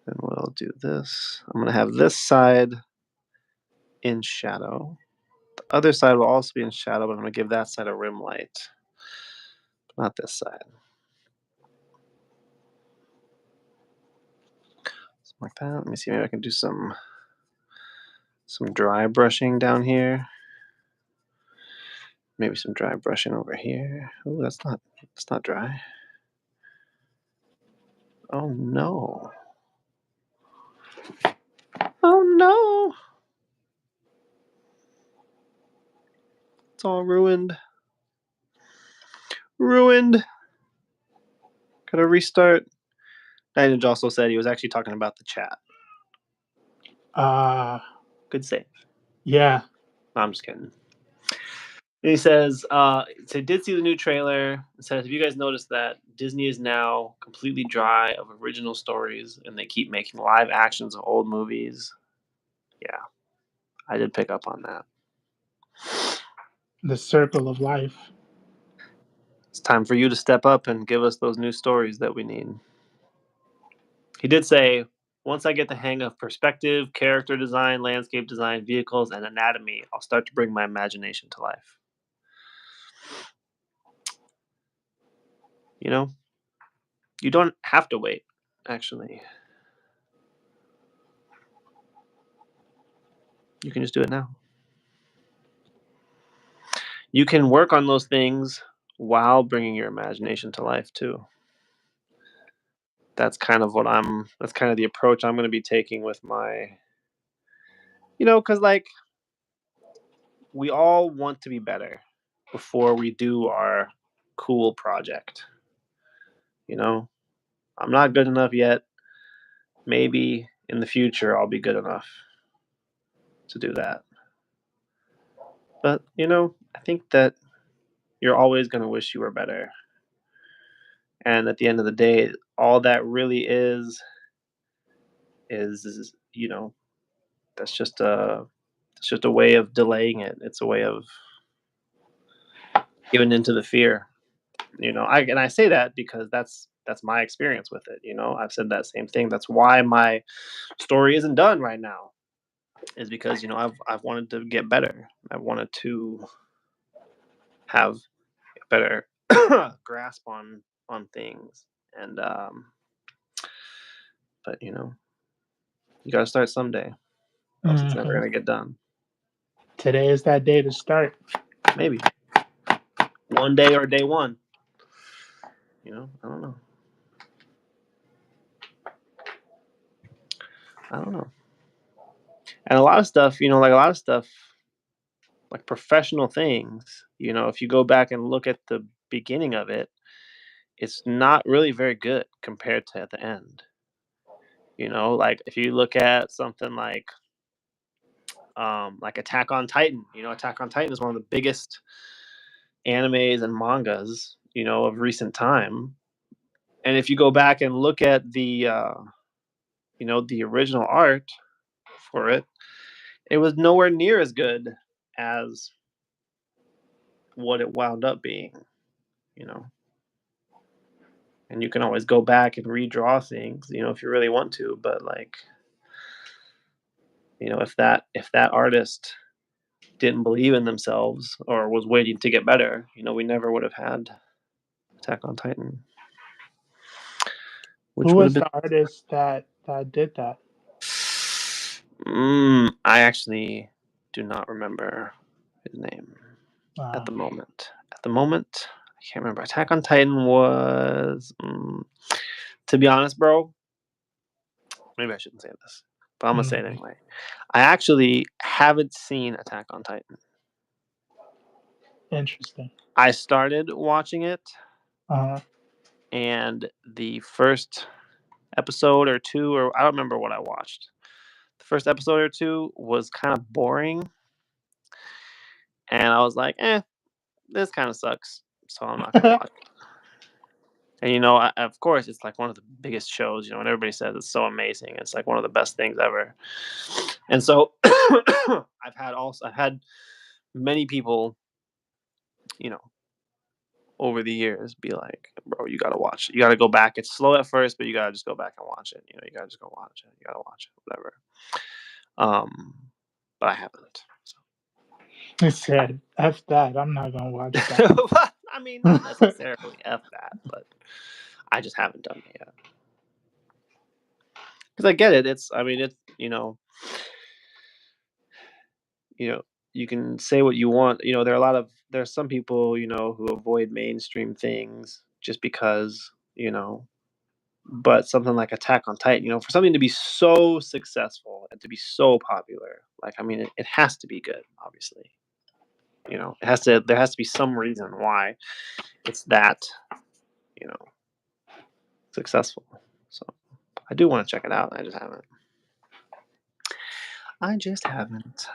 Then we'll do this. I'm going to have this side in shadow. The other side will also be in shadow, but I'm going to give that side a rim light. Not this side. Something like that. Let me see. Maybe I can do some dry brushing down here. Maybe some dry brushing over here. Oh, that's not dry. Oh no. Oh no. It's all ruined. Ruined. Gotta restart. Ninja also said he was actually talking about the chat. Good save. Yeah. No, I'm just kidding. And he says, so he did see the new trailer. It says, have you guys noticed that Disney is now completely dry of original stories and they keep making live actions of old movies? Yeah, I did pick up on that. The circle of life. It's time for you to step up and give us those new stories that we need. He did say, once I get the hang of perspective, character design, landscape design, vehicles, and anatomy, I'll start to bring my imagination to life. You know, you don't have to wait, actually. You can just do it now. You can work on those things while bringing your imagination to life, too. That's kind of the approach I'm going to be taking with my, because, like, we all want to be better before we do our cool project. I'm not good enough yet. Maybe in the future I'll be good enough to do that. But, I think that you're always going to wish you were better. And at the end of the day, all that really is, that's just a way of delaying it. It's a way of giving into the fear. I say that because that's my experience with it. I've said that same thing. That's why my story isn't done right now. Is because I've wanted to get better. I wanted to have a better grasp on things, and but you got to start someday, else it's never gonna get done. Today is that day to start. Maybe one day or day one. I don't know. And a lot of stuff, like professional things, if you go back and look at the beginning of it, it's not really very good compared to at the end. Like if you look at something like Attack on Titan. Attack on Titan is one of the biggest animes and mangas, of recent time. And if you go back and look at the the original art for it, it was nowhere near as good as what it wound up being, and you can always go back and redraw things, if you really want to, but like, if that artist didn't believe in themselves or was waiting to get better, we never would have had Attack on Titan. Who was the artist that did that? I actually do not remember his name at the moment. I can't remember. Attack on Titan was, to be honest, bro, maybe I shouldn't say this, but I'm going to say it anyway. I actually haven't seen Attack on Titan. Interesting. I started watching it, and the first episode or two, or I don't remember what I watched. The first episode or two was kind of boring, and I was like, this kind of sucks, so I'm not going to watch it. And, of course, it's like one of the biggest shows, and everybody says it's so amazing. It's like one of the best things ever. And so I've had many people, over the years be like, bro, you gotta watch it. You gotta go back. It's slow at first, but you gotta just go back and watch it. You gotta just go watch it. You gotta watch it, whatever. But I haven't. So. I said, F that. I'm not going to watch that. I mean, not necessarily F that, but I just haven't done it yet. Because I get it. It's you can say what you want. There's some people, who avoid mainstream things just because, but something like Attack on Titan, for something to be so successful and to be so popular, like, it has to be good, obviously. There has to be some reason why it's that, successful. So I do want to check it out. I just haven't.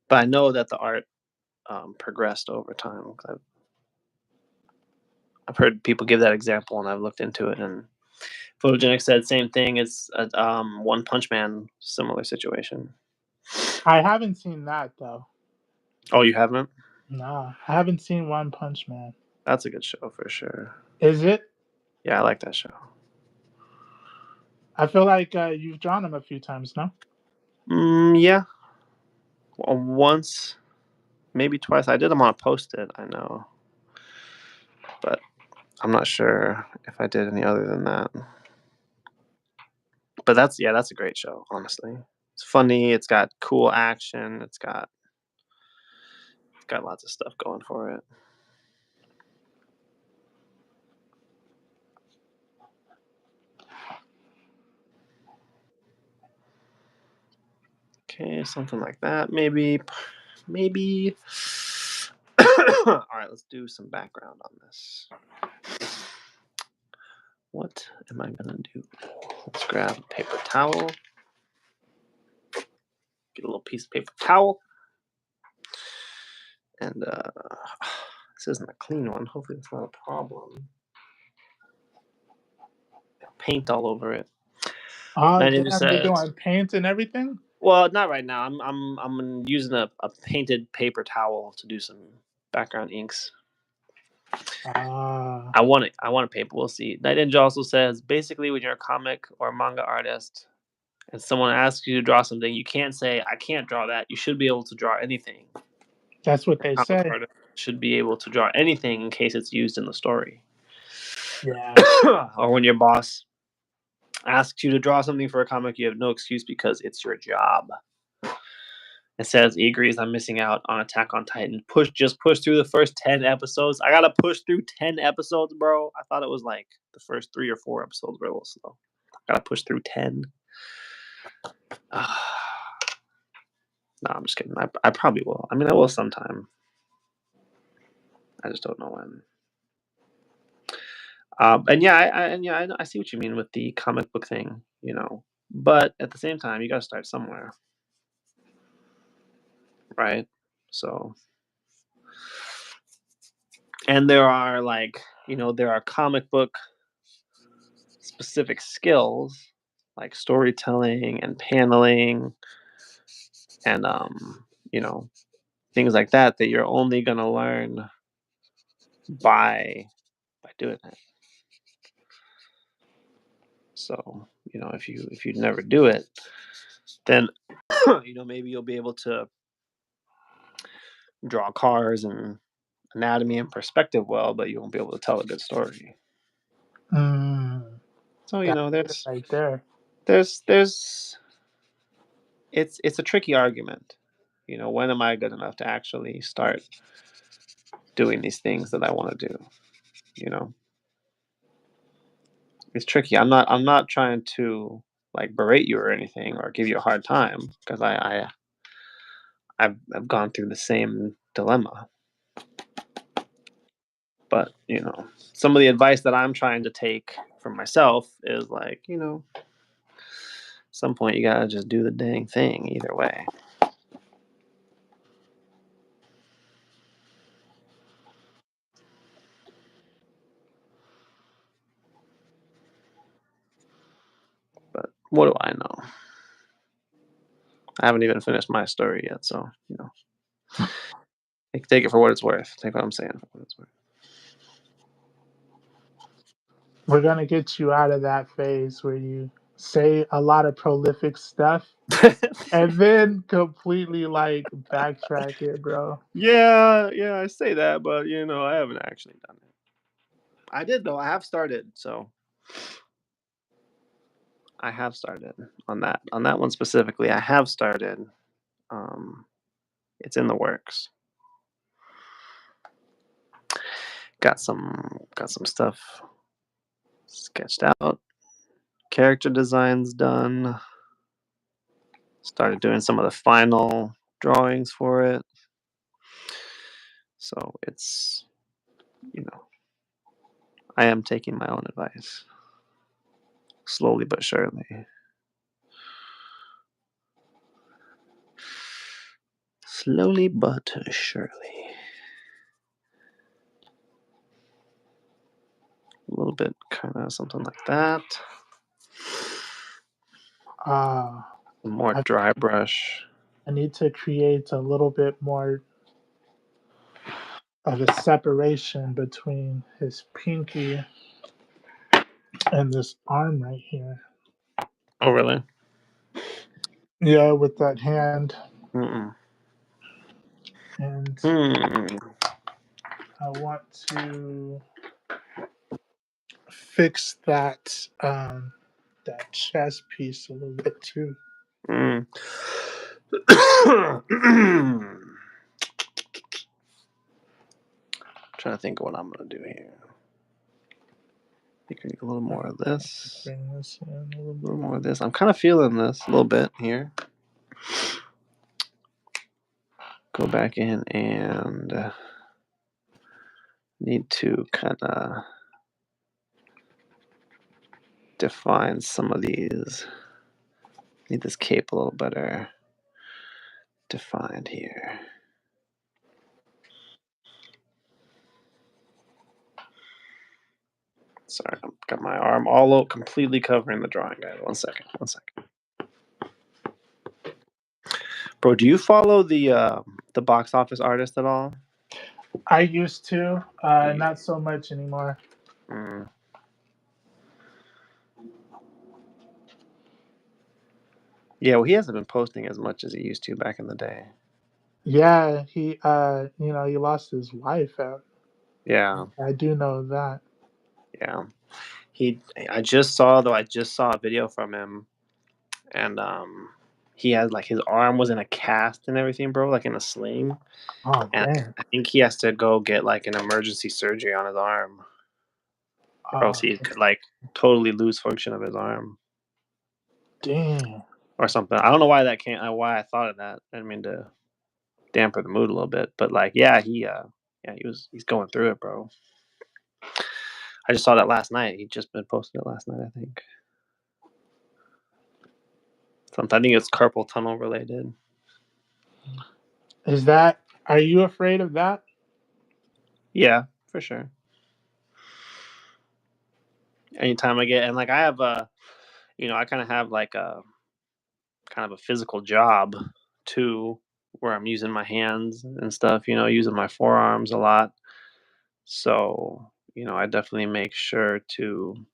But I know that the art progressed over time. I've heard people give that example, and I've looked into it. And Photogenic said same thing. It's a One Punch Man similar situation. I haven't seen that, though. Oh, you haven't? No, I haven't seen One Punch Man. That's a good show for sure. Is it? Yeah, I like that show. I feel like you've drawn him a few times, no? Yeah. Well, once, maybe twice. I did them on a Post-it, I know. But I'm not sure if I did any other than that. But that's a great show, honestly. It's funny, it's got cool action, it's got lots of stuff going for it. Okay, something like that, maybe. All right, let's do some background on this. What am I gonna do? Let's grab a paper towel. Get a little piece of paper towel. And this isn't a clean one. Hopefully it's not a problem. Paint all over it. Oh, damn, you're doing paint and everything? Well, not right now. I'm using a painted paper towel to do some background inks. I want a paper. We'll see. Night Ninja also says basically when you're a comic or manga artist and someone asks you to draw something, you can't say I can't draw that. You should be able to draw anything. That's what they say. Artist should be able to draw anything in case it's used in the story. Yeah. Or when your boss asks you to draw something for a comic, you have no excuse because it's your job. It says he agrees I'm missing out on Attack on Titan. Just push through the first 10 episodes. I gotta push through 10 episodes, bro. I thought it was like the first 3 or 4 episodes were a little slow. I gotta push through 10. No, I'm just kidding. I probably will. I will sometime. I just don't know when. And yeah, I see what you mean with the comic book thing, But at the same time, you gotta start somewhere, right? So, and there are there are comic book specific skills like storytelling and paneling and things like that you're only gonna learn by doing it. So if you never do it, then maybe you'll be able to draw cars and anatomy and perspective well, but you won't be able to tell a good story. So there's right there. It's a tricky argument. When am I good enough to actually start doing these things that I want to do? It's tricky. I'm not trying to berate you or anything or give you a hard time because I've gone through the same dilemma. But some of the advice that I'm trying to take for myself is some point you gotta just do the dang thing either way. But what do I know? I haven't even finished my story yet, so Take it for what it's worth. Take what I'm saying for what it's worth. We're gonna get you out of that phase where you say a lot of prolific stuff and then completely like backtrack it, bro. Yeah, I say that, but I haven't actually done it. I did though. I have started, so I have started on that one specifically. I have started. It's in the works. Got some stuff sketched out. Character designs done. Started doing some of the final drawings for it. So it's, I am taking my own advice. Slowly but surely. Slowly but surely. A little bit, kind of something like that. More dry brush. I need to create a little bit more of a separation between his pinky and this arm right here. Oh, really? Yeah, with that hand. Mm-mm. And I want to fix that that chest piece a little bit too. Trying to think of what I'm gonna do here. I think I need a little more of this. Bring this in a little more of this. I'm kind of feeling this a little bit here. Go back in and need to kind of define some of these. Need this cape a little better defined here. Sorry, I've got my arm all out, completely covering the drawing, guys. One second. Bro, do you follow the box office artist at all? I used to, not so much anymore. Yeah, well, he hasn't been posting as much as he used to back in the day. Yeah, he he lost his wife out. Yeah. I do know that. Yeah. I just saw a video from him, and he had like his arm was in a cast and everything, bro, like in a sling. Oh, And dang. I think he has to go get like an emergency surgery on his arm. Or else he could like totally lose function of his arm. Dang. Or something. I don't know why why I thought of that. I didn't mean to damper the mood a little bit. But like, he's going through it, bro. I just saw that last night. He just been posting it last night, I think. I think it's carpal tunnel related. Are you afraid of that? Yeah, for sure. Anytime I get, and like I have I kind of have like a kind of a physical job too, where I'm using my hands and stuff, using my forearms a lot. So, I definitely make sure to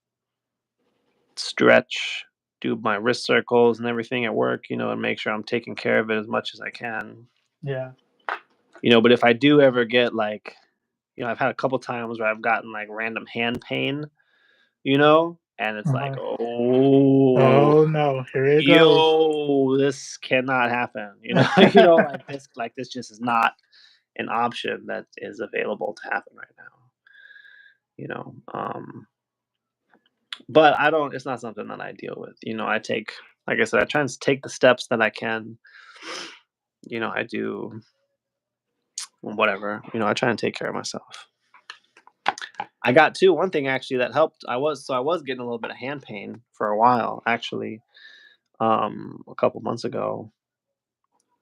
stretch, do my wrist circles and everything at work, and make sure I'm taking care of it as much as I can. Yeah. But if I do ever get like, I've had a couple times where I've gotten like random hand pain, and it's like, Oh no, here it goes. this cannot happen. Like this just is not an option that is available to happen right now. But it's not something that I deal with. I take, like I said, I try and take the steps that I can. I do whatever. I try and take care of myself. I got one thing actually that helped. I was getting a little bit of hand pain for a while actually, a couple months ago.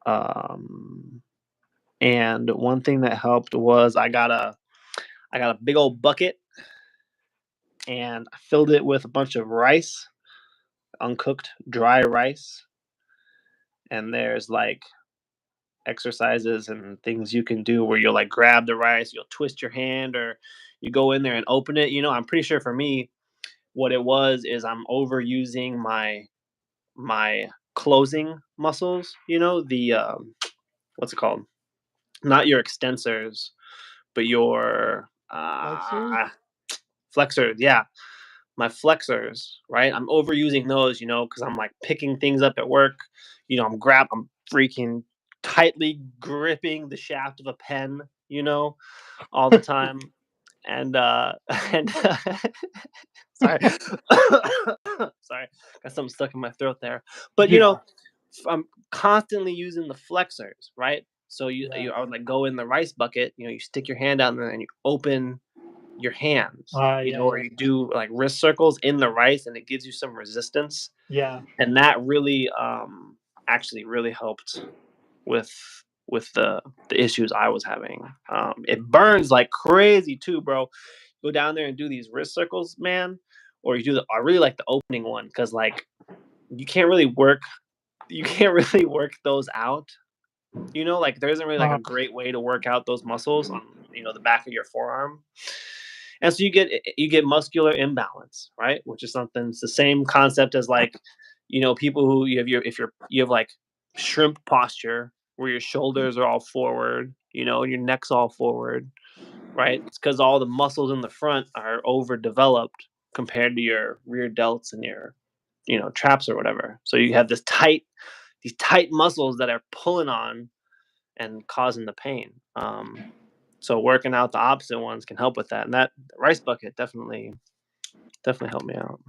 And one thing that helped was I got a big old bucket and I filled it with a bunch of rice, uncooked dry rice. And there's like exercises and things you can do where you'll like grab the rice, you'll twist your hand, or you go in there and open it. I'm pretty sure for me, what it was is I'm overusing my closing muscles. The what's it called? Not your extensors, but your Flexors? flexors. Yeah, my flexors, right? I'm overusing those, because I'm like picking things up at work. I'm freaking tightly gripping the shaft of a pen, all the time. And and sorry, sorry, got something stuck in my throat there. But Yeah. I'm constantly using the flexors, right? So Yeah. I would like go in the rice bucket, you stick your hand out there and you open your hands, Yeah, or yeah. you do like wrist circles in the rice, and it gives you some resistance, Yeah. and that really actually really helped with the issues I was having. It burns like crazy too, bro. Go down there and do these wrist circles, man, or you do I really like the opening one because like you can't really work those out. Like there isn't really like Uh, a great way to work out those muscles on the back of your forearm. And so you get muscular imbalance, right? Which is something. It's the same concept as like, people who you have like shrimp posture where your shoulders are all forward, and your neck's all forward, right? It's because all the muscles in the front are overdeveloped compared to your rear delts and your, traps or whatever. So you have these tight muscles that are pulling on and causing the pain. So working out the opposite ones can help with that, and that rice bucket definitely helped me out.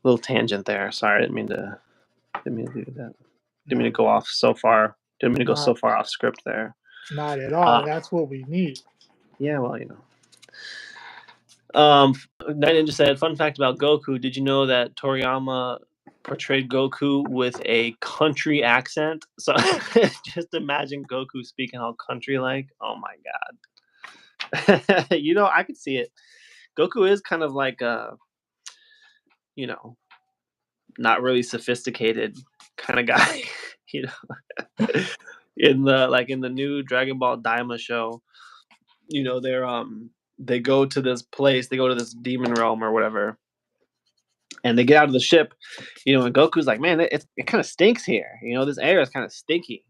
Little tangent there. Sorry, didn't mean to do that. Didn't mean to not, go off so far. Didn't mean to go so not, far off script there. not at all. Uh, That's what we need. yeah, well, Um, Night Ninja said, "Fun fact about Goku: Did you know that Toriyama portrayed Goku with a country accent? So just imagine Goku speaking all country-like. Oh my god, I could see it. Goku is kind of like you know, not really sophisticated kind of guy. you know, in the new Dragon Ball Daima show, they go to this place, they go to this demon realm or whatever, and they get out of the ship, and Goku's like, man, it kind of stinks here. This air is kind of stinky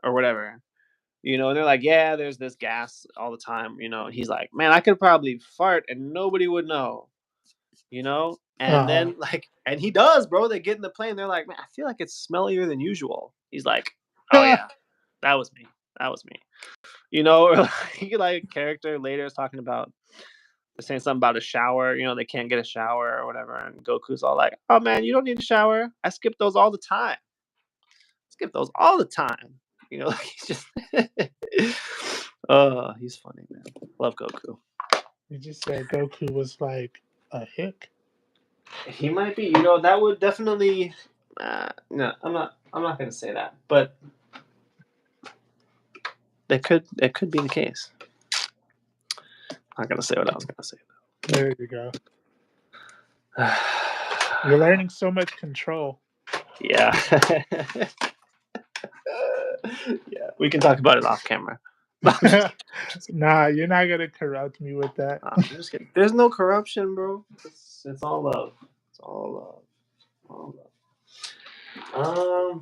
or whatever. And they're like, yeah, there's this gas all the time. And he's like, man, I could probably fart and nobody would know. And Uh, then and he does, bro. They get in the plane. They're like, man, I feel like it's smellier than usual. He's like, oh yeah, that was me. That was me. Or like character later is talking about, they're saying something about a shower. They can't get a shower or whatever. And Goku's all like, oh man, you don't need a shower. I skip those all the time. Skip those all the time. Like he's just, oh, he's funny, man. Love Goku. you just said Goku was like a hick. He might be. That would definitely. No, I'm not. I'm not going to say that, but it could be the case. I'm not going to say what I was going to say. There you go. You're learning so much control. Yeah. Yeah, we can talk about it off camera. Nah, you're not gonna corrupt me with that. I'm just kidding. There's no corruption, bro. It's all love. It's all love. All love.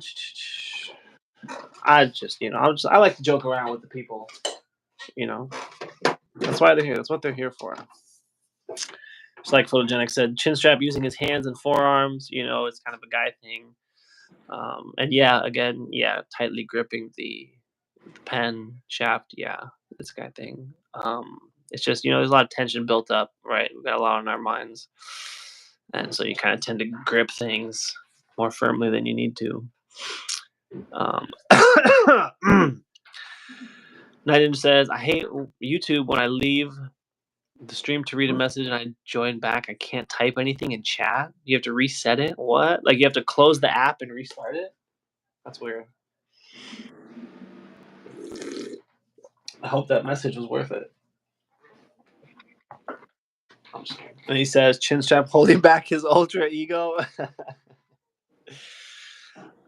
I like to joke around with the people. That's why they're here. That's what they're here for. Just like Photogenic said, chin strap using his hands and forearms. It's kind of a guy thing. And yeah, again, yeah, tightly gripping the pen shaft. Yeah, it's a guy thing. It's just there's a lot of tension built up, right? We've got a lot on our minds, and so you kind of tend to grip things more firmly than you need to. Night Ninja says, I hate YouTube when I leave the stream to read a message and I join back. I can't type anything in chat. You have to reset it. What? Like you have to close the app and restart it? That's weird. I hope that message was worth it. And he says, chin strap holding back his ultra ego.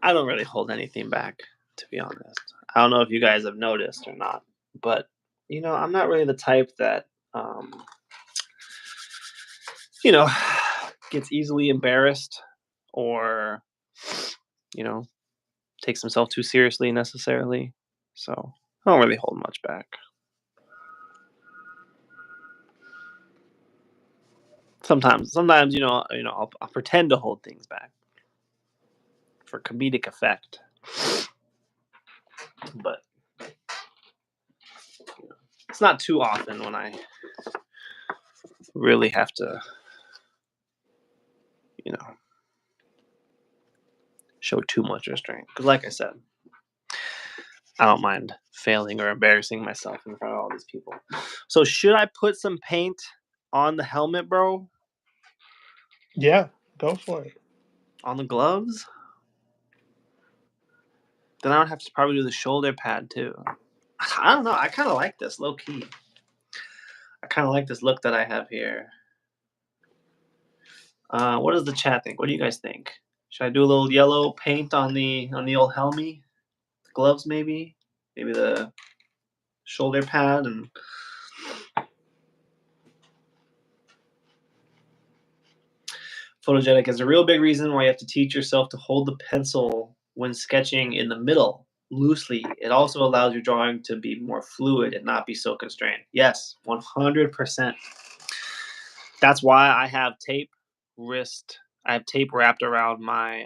I don't really hold anything back, to be honest. I don't know if you guys have noticed or not, but I'm not really the type that you know gets easily embarrassed or you know takes himself too seriously necessarily. So I don't really hold much back. Sometimes, I'll pretend to hold things back for comedic effect, but it's not too often when I really have to, you know, show too much restraint. Because, like I said, I don't mind failing or embarrassing myself in front of all these people. So, should I put some paint on the helmet, bro? Yeah, go for it. On the gloves? Then I would have to probably do the shoulder pad too. I don't know. I kind of like this low key. I kind of like this look that I have here. What does the chat think? What do you guys think? Should I do a little yellow paint on the old helmet? Gloves maybe? Maybe the shoulder pad and photogenic is a real big reason why you have to teach yourself to hold the pencil when sketching in the middle loosely. It also allows your drawing to be more fluid and not be so constrained. Yes, 100%. That's why I have tape wrapped around my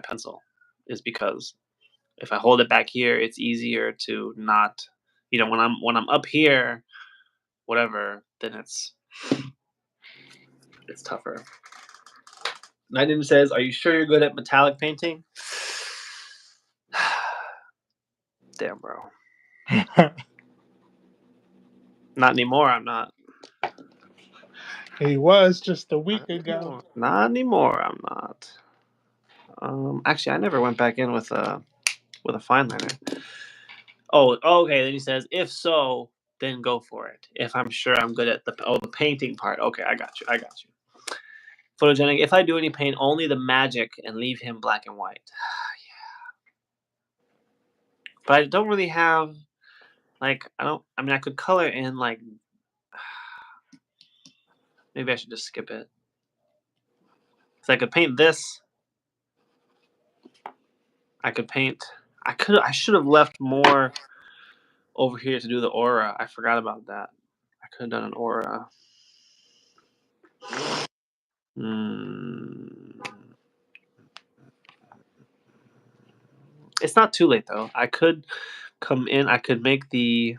pencil, is because if I hold it back here, it's easier to not, when I'm up here, whatever, then it's tougher. Nightin says, "Are you sure you're good at metallic painting?" Damn, bro. Not anymore. I'm not. He was just a week Not ago. anymore. Not anymore. I'm not. Actually, I never went back in with a fine liner. Oh, okay. Then he says, if so, then go for it. If I'm sure I'm good at the painting part. Okay, I got you. Photogenic. If I do any paint, only the magic and leave him black and white. Yeah. But I don't really have I could color in maybe I should just skip it. So I could paint this. I should have left more over here to do the aura. I forgot about that. I could have done an aura. It's not too late though. I could come in. I could make the.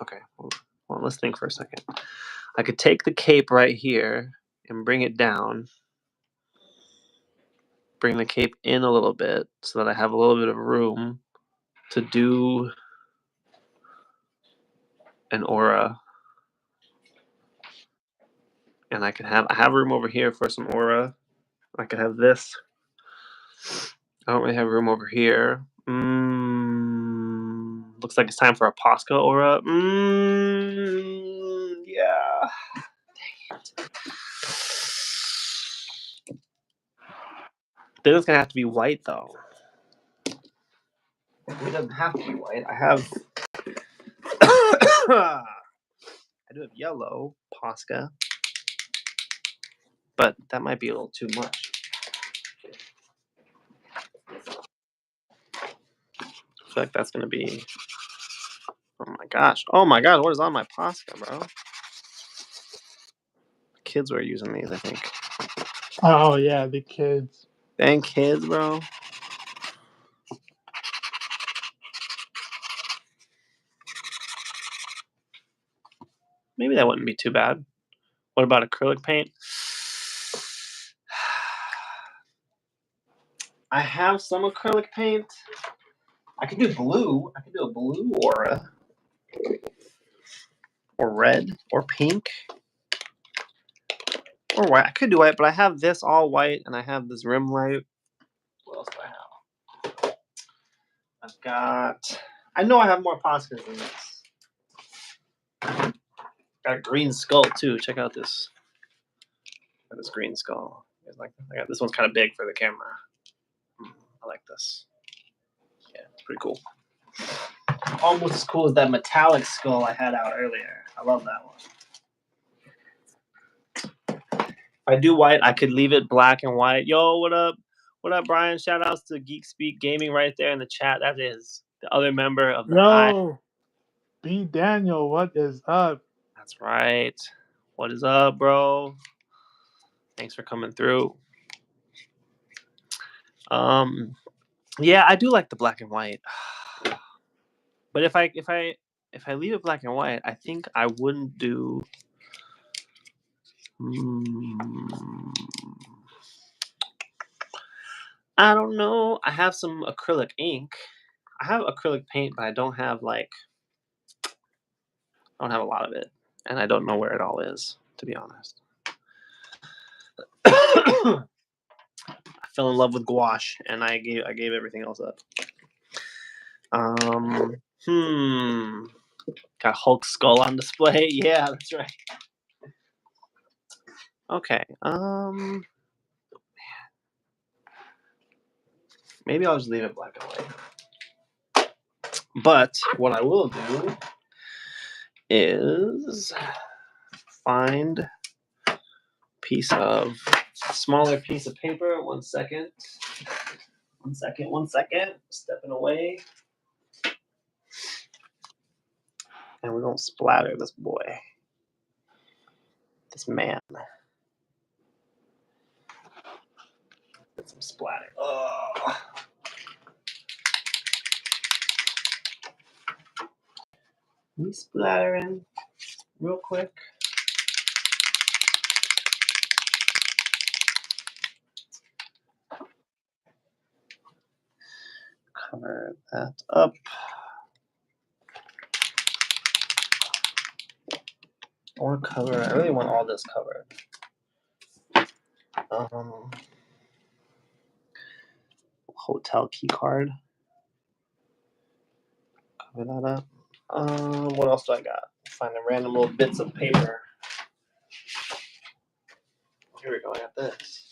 Okay, hold on. Let's think for a second. I could take the cape right here and bring it down. Bring the cape in a little bit so that I have a little bit of room to do an aura. And I have room over here for some aura. I could have this. I don't really have room over here. Looks like it's time for a Posca aura. Yeah. Dang it. Then it's gonna have to be white though. It doesn't have to be white. I do have yellow Posca, but that might be a little too much. I feel like that's gonna be. Oh my gosh! What is on my Posca, bro? Kids were using these, I think. Oh yeah, the kids. Dang kids, bro. Maybe that wouldn't be too bad. What about acrylic paint? I have some acrylic paint. I could do blue. I could do a blue aura. Or red. Or pink. Or white. I could do white, but I have this all white and I have this rim light. What else do I have? I've got. I know I have more Poscas than this. Got a green skull too. Check out this. Got this green skull. Like this one's kind of big for the camera. I like this. Yeah, pretty cool. Almost as cool as that metallic skull I had out earlier. I love that one. If I do white, I could leave it black and white. Yo, what up? What up, Brian? Shout outs to Geek Speak Gaming right there in the chat. That is the other member of the Hive. Yo, B. Daniel, what is up? That's right. What is up, bro? Thanks for coming through. Yeah, I do like the black and white. But if I leave it black and white, I think I wouldn't do. I don't know. I have some acrylic ink. I have acrylic paint, but I don't have a lot of it, and I don't know where it all is, to be honest. I fell in love with gouache, and I gave everything else up. Got Hulk skull on display. Yeah, that's right. Okay. Maybe I'll just leave it black and white. But what I will do is find a smaller piece of paper. 1 second. 1 second. 1 second. Stepping away. And we don't splatter this boy. This man. Get some splatter. Oh. Me splattering real quick. Cover that up. I really want all this covered. Hotel key card. Cover that up. What else do I got? Finding random little bits of paper. Here we go. I got this.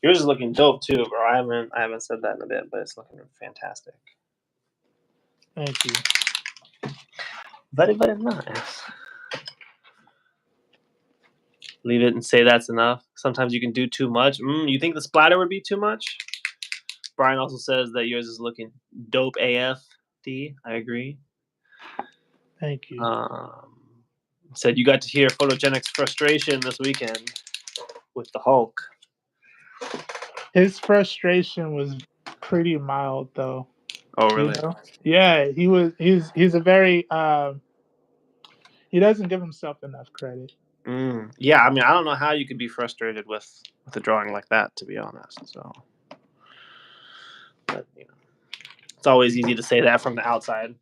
Yours is looking dope too, bro. I haven't said that in a bit, but it's looking fantastic. Thank you. Very, very nice. Leave it and say that's enough. Sometimes you can do too much. You think the splatter would be too much? Brian also says that yours is looking dope AF. D, I agree. Thank you. Said you got to hear Photogenic's frustration this weekend with the Hulk. His frustration was pretty mild, though. Oh, really? You know? Yeah, he's a very he doesn't give himself enough credit. Yeah, I mean, I don't know how you could be frustrated with a drawing like that, to be honest. So, but it's always easy to say that from the outside.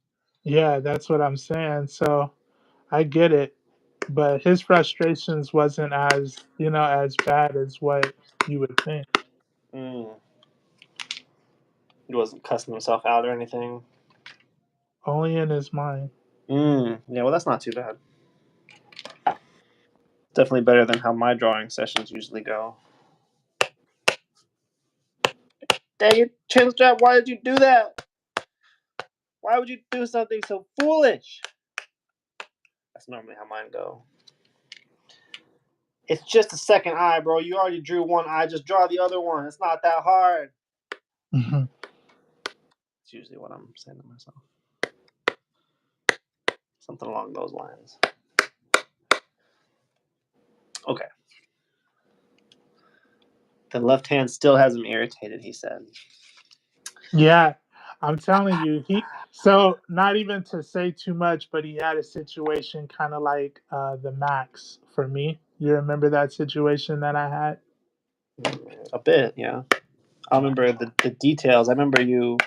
Yeah, that's what I'm saying. So, I get it, but his frustrations wasn't as bad as what you would think. He wasn't cussing himself out or anything. Only in his mind. Yeah, well, that's not too bad. Definitely better than how my drawing sessions usually go. Dang it, Chinstrap, why did you do that? Why would you do something so foolish? That's normally how mine go. It's just a second eye, bro. You already drew one eye. Just draw the other one. It's not that hard. Mm-hmm. It's usually what I'm saying to myself. Something along those lines. Okay. The left hand still has him irritated, he said. Yeah, I'm telling you. So not even to say too much, but he had a situation kind of like the Max for me. You remember that situation that I had? A bit, yeah. I remember the details. I remember you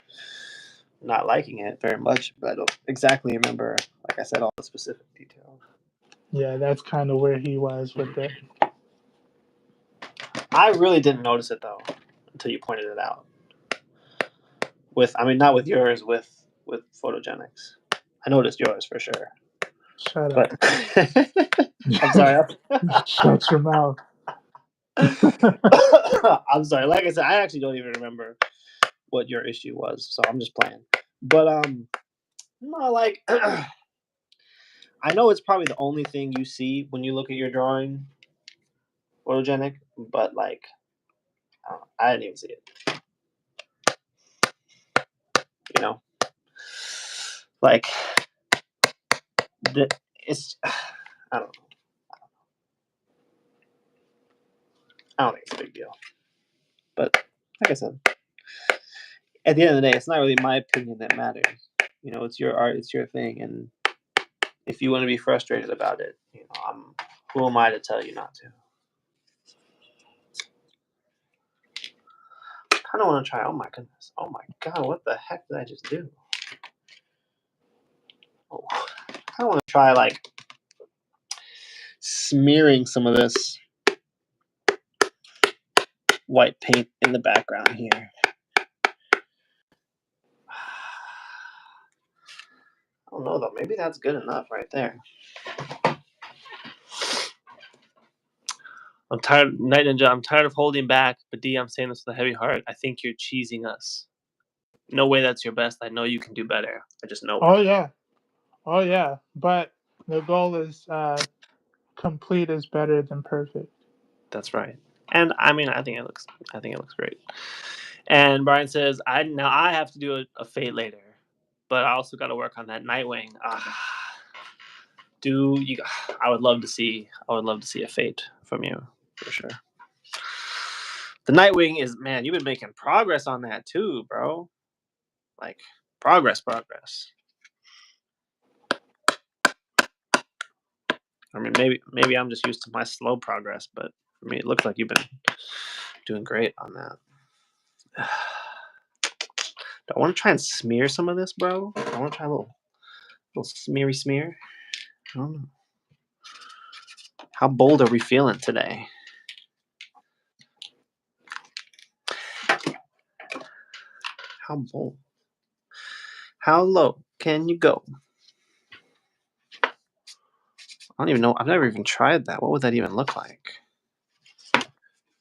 not liking it very much, but I don't exactly remember, like I said, all the specific details. Yeah, that's kind of where he was with it. I really didn't notice it though until you pointed it out. Not with yours, with Photogenics. I noticed yours for sure. Shut up. I'm sorry. Shut your mouth. I'm sorry. Like I said, I actually don't even remember what your issue was, so I'm just playing. But no, like I know it's probably the only thing you see when you look at your drawing, photogenic. But like, I didn't even see it. You know, like it's. I don't know. I don't think it's a big deal. But like I said, at the end of the day, it's not really my opinion that matters. You know, it's your art, it's your thing, and if you want to be frustrated about it, you know, who am I to tell you not to? I kind of want to try. Oh my goodness! Oh my god! What the heck did I just do? Oh, I kind of want to try like smearing some of this white paint in the background here. I don't know though. Maybe that's good enough right there. I'm tired, Night Ninja. I'm tired of holding back, but D, I'm saying this with a heavy heart. I think you're cheesing us. No way that's your best. I know you can do better. I just know Oh it. yeah, oh yeah. But the goal is complete is better than perfect. That's right. And I mean, I think it looks great. And Brian says, I have to do a fade later, but I also got to work on that Nightwing. I would love to see a fade from you for sure. The Nightwing is, man, you've been making progress on that too, bro. Like progress. I mean, maybe I'm just used to my slow progress, but for me, it looks like you've been doing great on that. Do I want to try and smear some of this, bro? I want to try a little smeary smear. I don't know. How bold are we feeling today? How bold? How low can you go? I don't even know. I've never even tried that. What would that even look like? If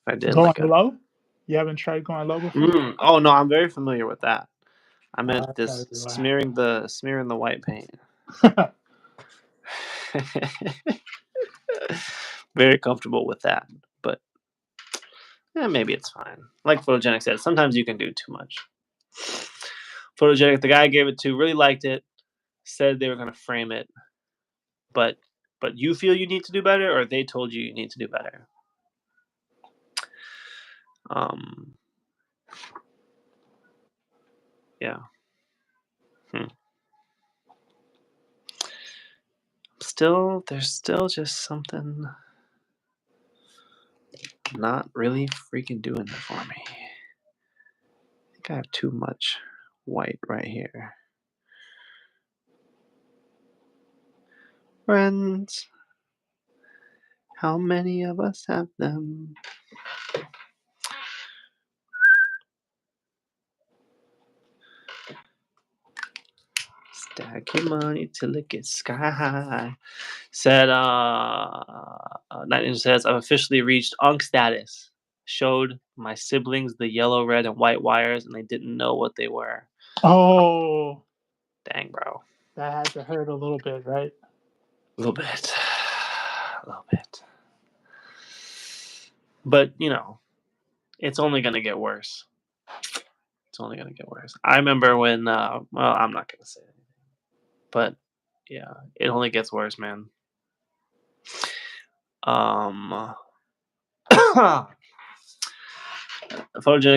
I did Going like a. low? You haven't tried going low before? Oh no, I'm very familiar with that. I meant That's this gotta be why. smearing the white paint. Very comfortable with that, but maybe it's fine. Like Photogenic said, sometimes you can do too much. Photogenic, the guy I gave it to, really liked it. Said they were going to frame it, but you feel you need to do better, or they told you need to do better. Yeah. There's still just something not really freaking doing it for me. I think I have too much white right here. Friends, how many of us have them? Stack your money till it gets sky high. Said, Night Ninja says, I've officially reached Unk status. Showed my siblings the yellow, red, and white wires, and they didn't know what they were. Oh, Dang, bro. that had to hurt a little bit, right? A little bit. A little bit. But, it's only going to get worse. It's only going to get worse. I remember when, well, I'm not going to say anything. But, yeah, it only gets worse, man. Photogenic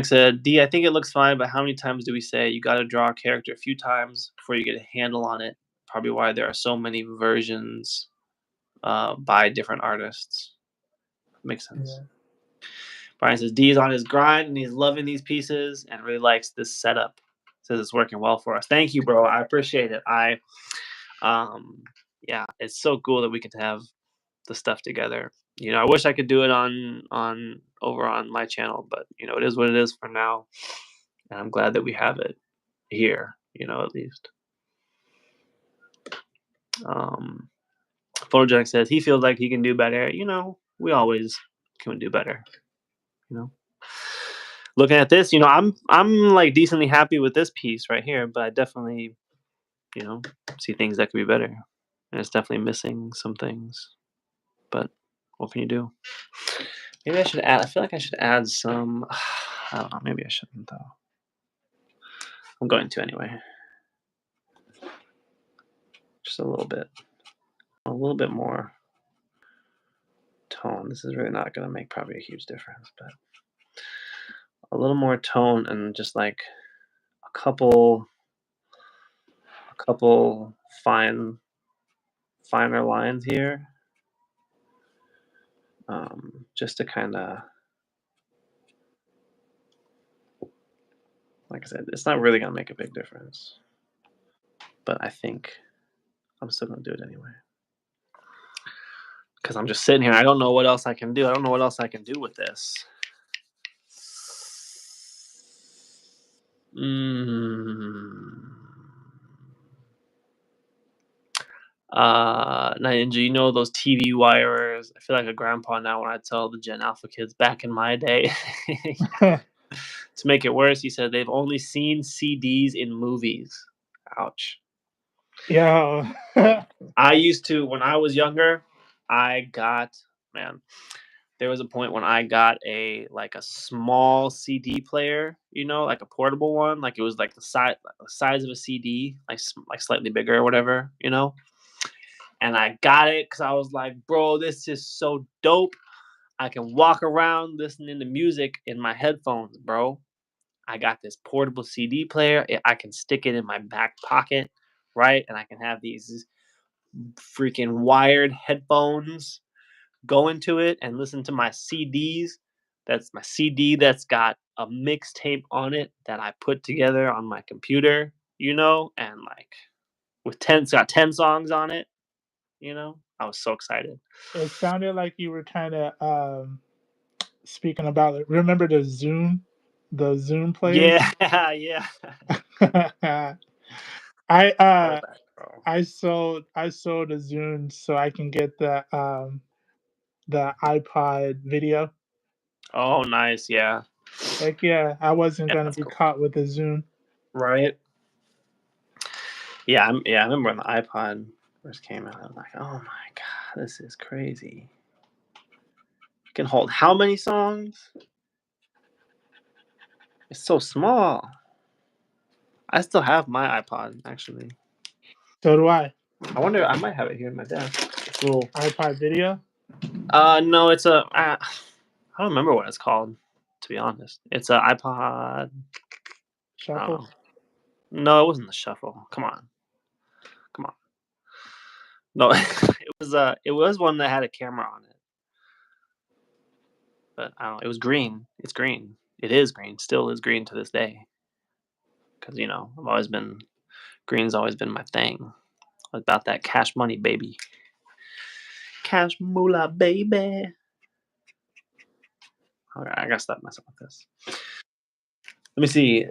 said, D, I think it looks fine, but how many times do we say you got to draw a character a few times before you get a handle on it? Probably why there are so many versions by different artists. Makes sense. Yeah. Brian says, D is on his grind and he's loving these pieces and really likes this setup. Says it's working well for us. Thank you, bro. I appreciate it. Yeah, it's so cool that we can have the stuff together. I wish I could do it on over on my channel, but it is what it is for now. And I'm glad that we have it here, at least. Photogenic says he feels like he can do better. We always can do better. you know. Looking at this, you know, I'm like decently happy with this piece right here, but I definitely, you know, see things that could be better. And it's definitely missing some things. But what can you do? Maybe I should add. I feel like I should add some. I don't know. Maybe I shouldn't though. I'm going to anyway. Just a little bit more tone. This is really not going to make probably a huge difference, but a little more tone and just like a couple finer lines here, just to kind of, like I said, it's not really going to make a big difference, but I think I'm still going to do it anyway. Because I'm just sitting here. I don't know what else I can do. I don't know what else I can do with this. Ninja, you know those TV wirers? I feel like a grandpa now when I tell the Gen Alpha kids back in my day. To make it worse, he said they've only seen CDs in movies. Ouch. Yeah. I used to, when I was younger, there was a point when I got a small CD player, you know, like a portable one, like it was like the size of a CD, like slightly bigger or whatever, you know. And I got it because I was like, bro, this is so dope. I can walk around listening to music in my headphones, bro. I got this portable CD player. I can stick it in my back pocket, right? And I can have these freaking wired headphones go into it and listen to my CDs. That's my CD that's got a mixtape on it that I put together on my computer, you know, and like it's got 10 songs on it, you know. I was so excited. It sounded like you were kind of speaking about it. Remember the Zoom players? Yeah, yeah. I Throwback, bro. I sold a Zune so I can get the iPod video. Oh, nice. Yeah. Heck yeah, I wasn't Yeah, gonna that's be cool. caught with a Zune. Right. Yeah, I remember when the iPod first came out. I was like, oh my god, this is crazy. You can hold how many songs? It's so small. I still have my iPod, actually. So do I. I wonder, I might have it here in my desk. It's a little. iPod video. No, it's a. I don't remember what it's called, to be honest. It's a iPod. I don't Shuffle. know. No, it wasn't the shuffle. Come on. Come on. No, it was one that had a camera on it. But I don't know. It was green. It's green. It is green. Still is green to this day. Because, you know, green's always been my thing. About that cash money, baby. Cash moolah, baby. Okay, I gotta stop messing with this. Let me see.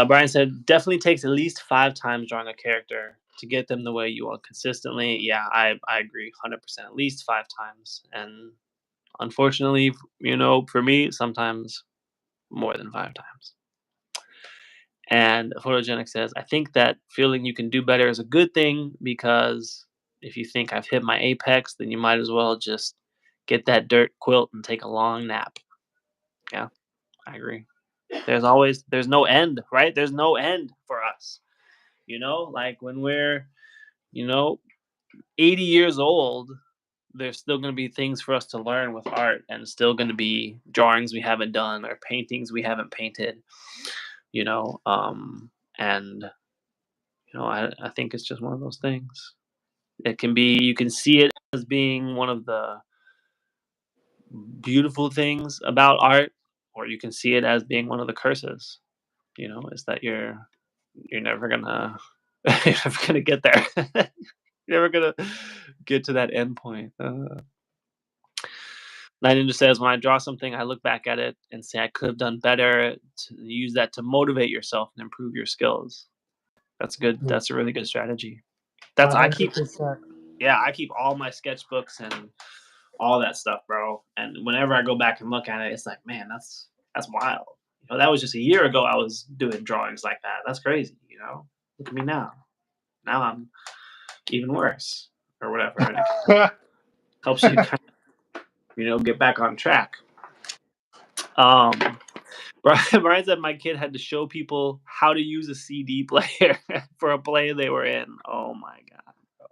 Brian said, definitely takes at least 5 times drawing a character to get them the way you want consistently. Yeah, I agree 100%. At least 5 times. And unfortunately, you know, for me, sometimes more than 5 times. And Photogenic says, I think that feeling you can do better is a good thing because if you think I've hit my apex, then you might as well just get that dirt quilt and take a long nap. Yeah, I agree. There's no end, right? There's no end for us. You know, like when we're, you know, 80 years old, there's still going to be things for us to learn with art and still going to be drawings we haven't done or paintings we haven't painted, you know, and you know, I think it's just one of those things. It can be, you can see it as being one of the beautiful things about art, or you can see it as being one of the curses. You know, is that you're never gonna you're never gonna get there. You're never gonna get to that end point. Night Ninja says, when I draw something, I look back at it and say I could have done better. To use that to motivate yourself and improve your skills. That's good. That's a really good strategy. That's I keep 100%. Yeah, I keep all my sketchbooks and all that stuff, bro. And whenever I go back and look at it, it's like, man, that's wild. That was just a year ago. I was doing drawings like that. That's crazy. Look at me now. Now I'm even worse, or whatever. And it helps you kind of, get back on track. Brian said my kid had to show people how to use a CD player for a play they were in. Oh my god, bro.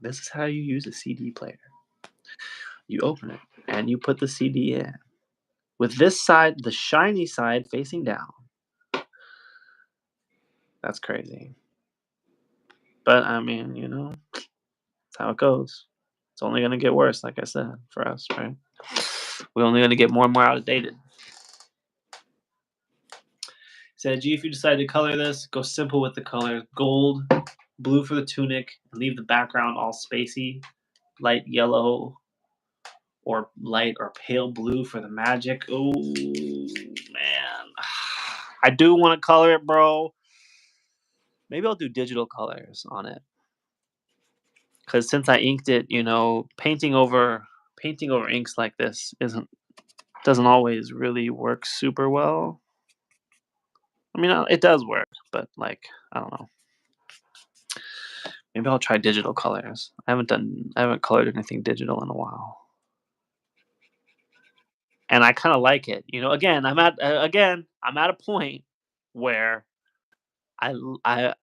This is how you use a CD player. You open it and you put the CD in with this side, the shiny side, facing down. That's crazy. But I mean, that's how it goes. It's only going to get worse, like I said, for us, right? We're only going to get more and more outdated. Said, G, if you decide to color this, go simple with the color. Gold, blue for the tunic, and leave the background all spacey. Light yellow or light or pale blue for the magic. Oh, man. I do want to color it, bro. Maybe I'll do digital colors on it. Because since I inked it, painting over inks like this doesn't always really work super well. I mean, it does work, but I don't know. Maybe I'll try digital colors. I haven't colored anything digital in a while, and I kind of like it. Again, I'm at a point where I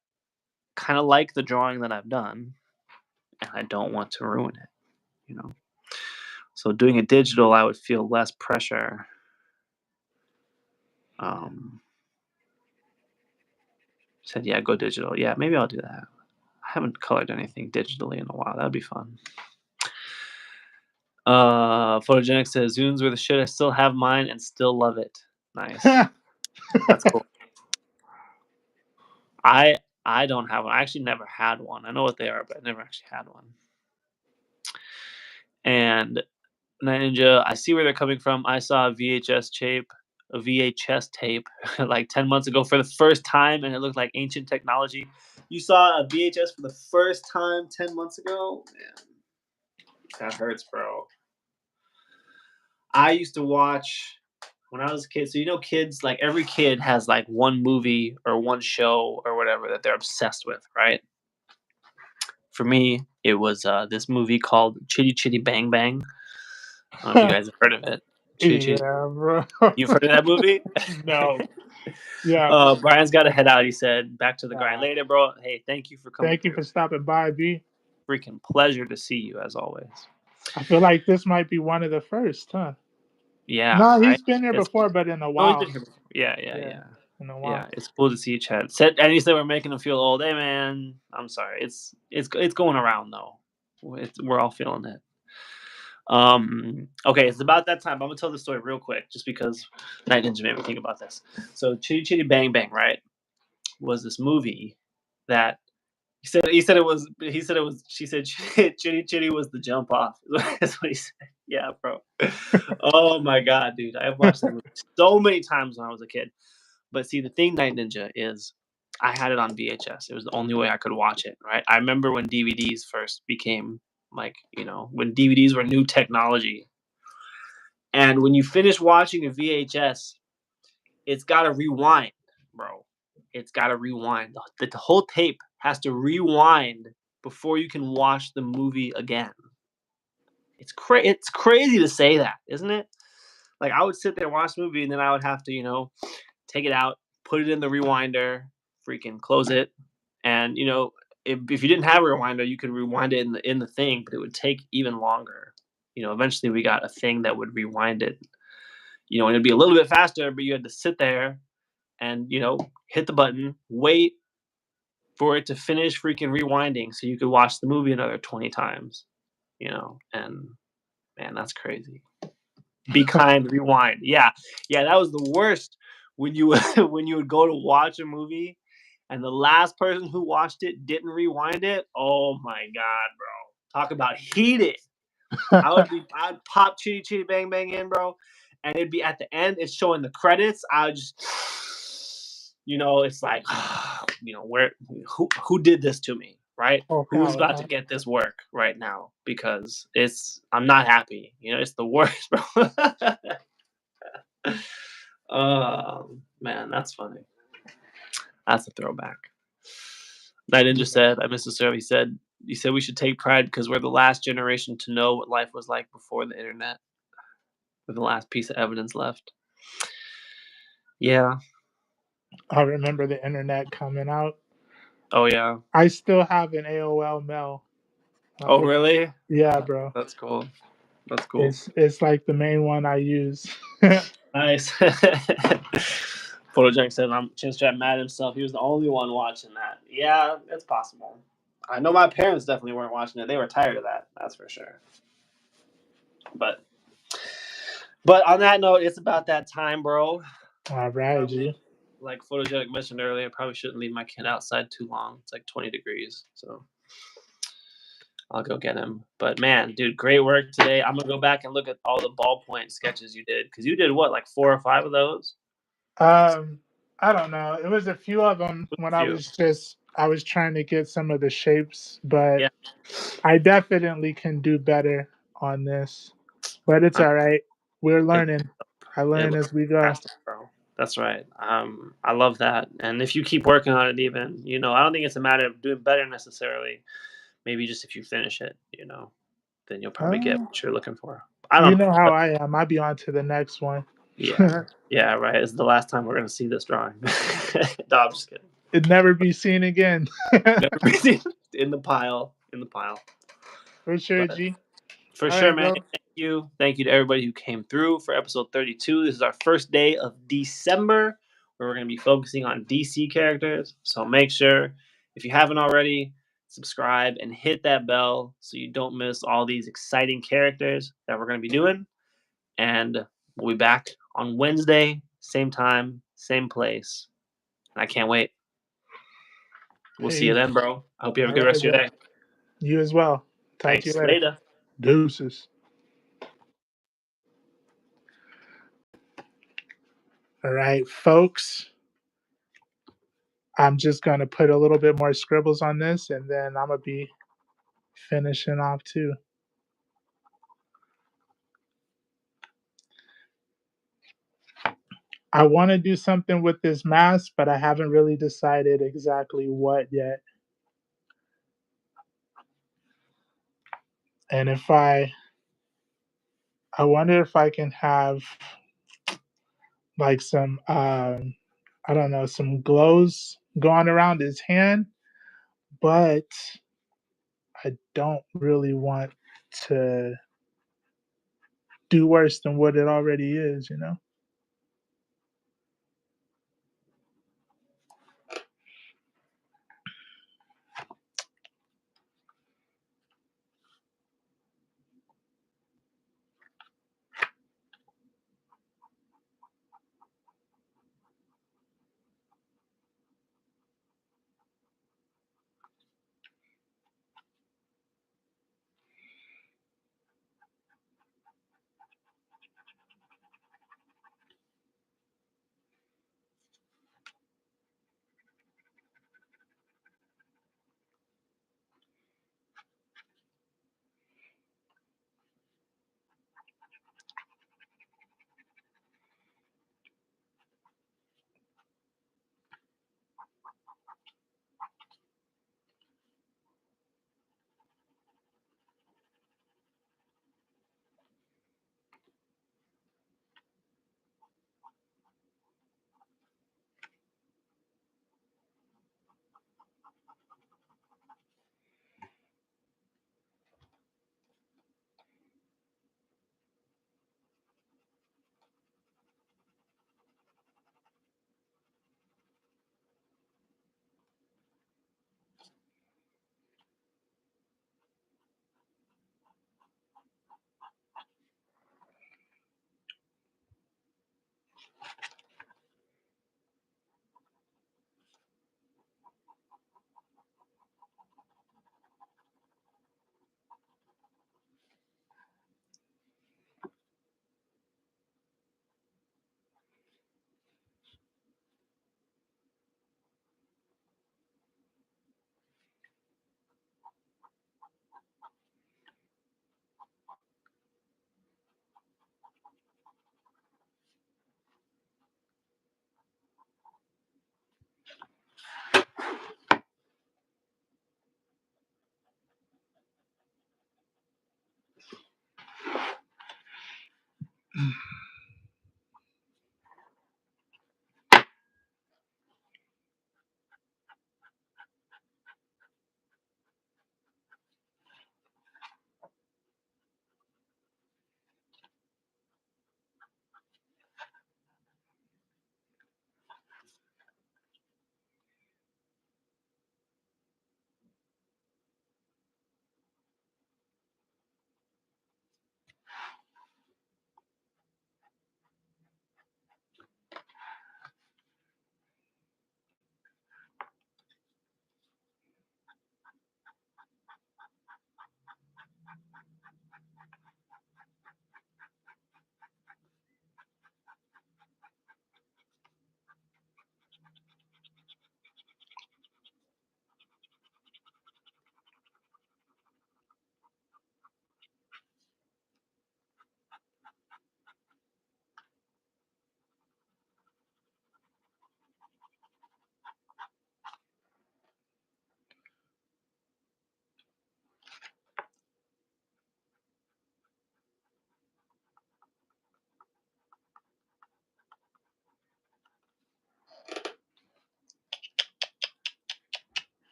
kind of like the drawing that I've done, and I don't want to ruin it. So doing it digital, I would feel less pressure. Said, yeah, go digital. Yeah, maybe I'll do that. I haven't colored anything digitally in a while. That'd be fun. Photogenic says, Zunes were the shit. I still have mine and still love it. Nice. That's cool. I don't have one. I actually never had one. I know what they are, but I never actually had one. And Ninja, I see where they're coming from. I saw a VHS tape like 10 months ago for the first time, and it looked like ancient technology. You saw a VHS for the first time 10 months ago? Man, that hurts, bro. I used to watch when I was a kid. So, kids, like every kid has like one movie or one show or whatever that they're obsessed with, right? For me, it was this movie called Chitty Chitty Bang Bang. I don't know if you guys have heard of it. Yeah, bro. You've heard of that movie? No. Yeah. Brian's got to head out. He said, back to the grind later, bro. Hey, thank you for coming. Thank you for stopping by, B. Freaking pleasure to see you, as always. I feel like this might be one of the first, huh? Yeah. No, he's been here before, but in a while. Oh, he's been here before. Yeah. In a while. Yeah, it's cool to see you, Chad. And he said we're making him feel old. Hey, man, I'm sorry. It's going around, though. We're all feeling it. Okay, it's about that time. I'm gonna tell the story real quick, just because Night Ninja made me think about this. So, Chitty Chitty Bang Bang, right, was this movie that he said it was. She said Chitty Chitty was the jump off. That's what he said. Yeah, bro. Oh my god, dude, I've watched that movie so many times when I was a kid. But see, the thing, Night Ninja, is I had it on VHS. It was the only way I could watch it, right? I remember when DVDs first became when DVDs were new technology. And when you finish watching a VHS, it's got to rewind, bro. It's got to rewind. The whole tape has to rewind before you can watch the movie again. It's crazy to say that, isn't it? Like, I would sit there and watch the movie, and then I would have to, take it out, put it in the rewinder, freaking close it. And, if you didn't have a rewinder, you could rewind it in the thing, but it would take even longer. Eventually we got a thing that would rewind it, and it'd be a little bit faster, but you had to sit there and, hit the button, wait for it to finish freaking rewinding so you could watch the movie another 20 times, and man, that's crazy. Be kind, rewind. Yeah, that was the worst when you would go to watch a movie and the last person who watched it didn't rewind it. Oh my god, bro. Talk about heated. I'd pop Chitty Chitty Bang Bang in, bro, and it'd be at the end, it's showing the credits. I would just it's like, who did this to me, right? Oh, Who's hell, about to get this work right now? Because I'm not happy. It's the worst, bro. Oh man, that's funny. That's a throwback. Night Ninja said, I missed the serve. He said we should take pride because we're the last generation to know what life was like before the internet. We're the last piece of evidence left. Yeah. I remember the internet coming out. Oh yeah. I still have an AOL mail. Oh really? Yeah, bro. That's cool. That's cool. It's like the main one I use. Nice. Photogenic said, "I'm Chinstrap mad at himself. He was the only one watching that." Yeah, it's possible. I know my parents definitely weren't watching it. They were tired of that. That's for sure. But on that note, it's about that time, bro. All right, G. Like Photogenic mentioned earlier, I probably shouldn't leave my kid outside too long. It's like 20 degrees, so I'll go get him. But man, dude, great work today. I'm gonna go back and look at all the ballpoint sketches you did because you did what, like 4 or 5 of those? I don't know. It was a few of them when I Few. was trying to get some of the shapes, but Yeah. I definitely can do better on this. But it's all right. We're learning. I learn as we go. Fantastic, bro. That's right. I love that. And if you keep working on it, even I don't think it's a matter of doing better necessarily. Maybe just if you finish it, then you'll probably get what you're looking for. I You don't know. know how But I am. I'll be on to the next one. yeah, yeah, right. It's the last time we're gonna see this drawing. No, I'm just kidding. It'd never be seen again. Never be seen. In the pile. In the pile. For sure, But G. for All sure, right, man. bro. Thank you. Thank you to everybody who came through for episode 32. This is our first day of December, where we're going to be focusing on DC characters. So make sure, if you haven't already, subscribe and hit that bell so you don't miss all these exciting characters that we're going to be doing. And we'll be back on Wednesday, same time, same place. And I can't wait. We'll see you Hey. then, bro. I hope you have a All good right, rest of your bro. day. You as well. Talk to you Thanks. later. Later. Deuces. All right, folks. I'm just going to put a little bit more scribbles on this and then I'm going to be finishing off too. I want to do something with this mask, but I haven't really decided exactly what yet. And I wonder if I can have like some, I don't know, some glows going around his hand, but I don't really want to do worse than what it already is, you know?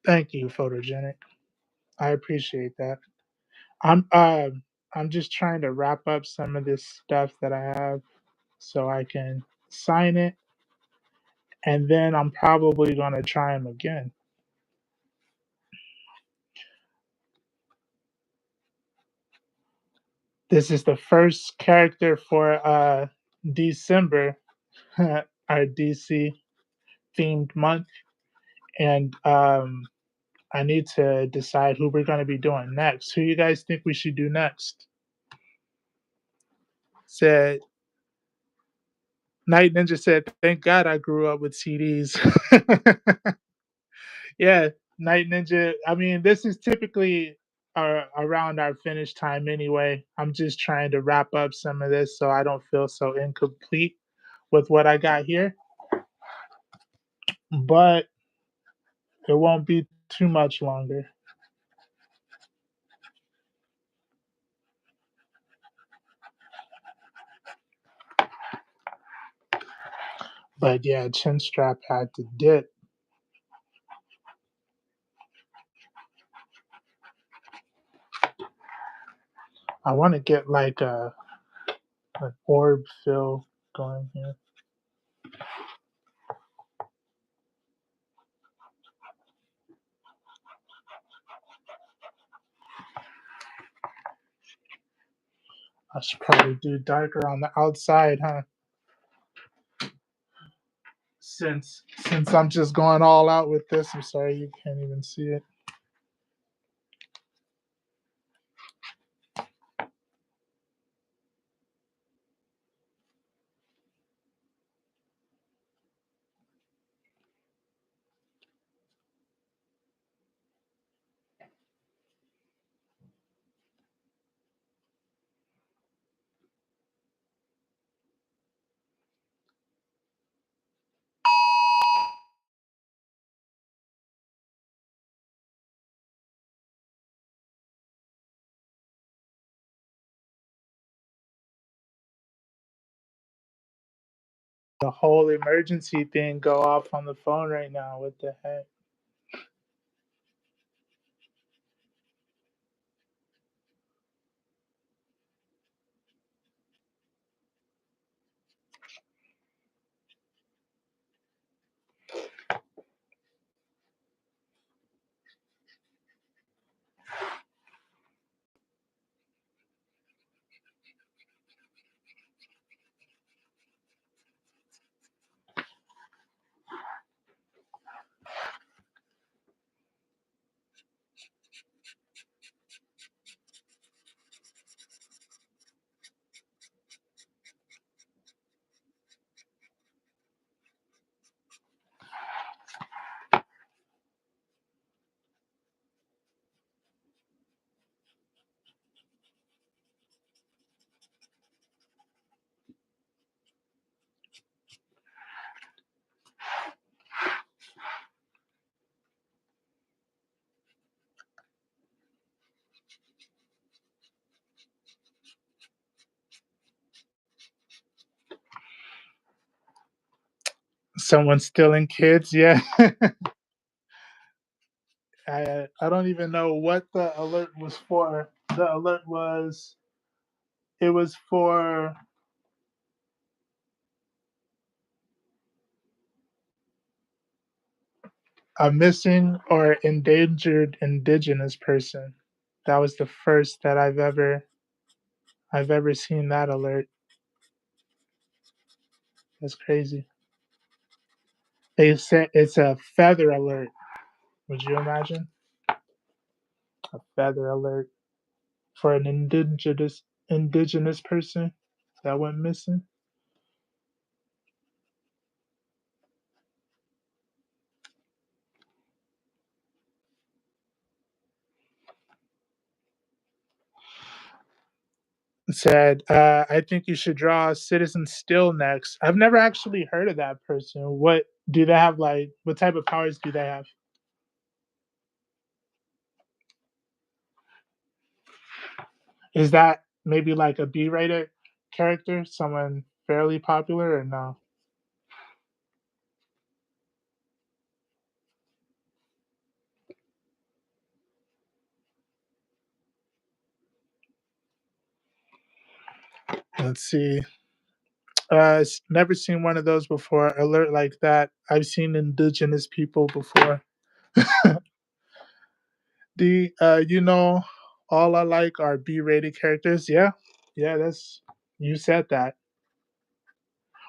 Thank you, photogenic. I appreciate that. I'm just trying to wrap up some of this stuff that I have so I can sign it, and then I'm probably gonna try them again. This is the first character for December, our DC themed month, and I need to decide who we're gonna be doing next. Who you guys think we should do next? Said Night Ninja said, "Thank God I grew up with CDs." Yeah, Night Ninja. I mean, this is typically around our finish time anyway. I'm just trying to wrap up some of this so I don't feel so incomplete with what I got here. But it won't be too much longer. But yeah, Chinstrap had to dip. I want to get like an orb fill going here. I should probably do darker on the outside, huh? Since I'm just going all out with this, I'm sorry you can't even see it. The whole emergency thing go off on the phone right now. What the heck? Someone stealing kids? Yeah. I don't even know what the alert was for. The alert was it was for a missing or endangered indigenous person. That was the first that I've ever seen that alert. That's crazy. They said it's a feather alert. Would you imagine? A feather alert for an indigenous person that went missing. Said, I think you should draw Citizen Still next. I've never actually heard of that person. What do they have? Like, what type of powers do they have? Is that maybe like a B-rated character, someone fairly popular, or no? Let's see. Never seen one of those before. Alert like that. I've seen indigenous people before. You know, all I like are B-rated characters. Yeah, yeah. That's you said that.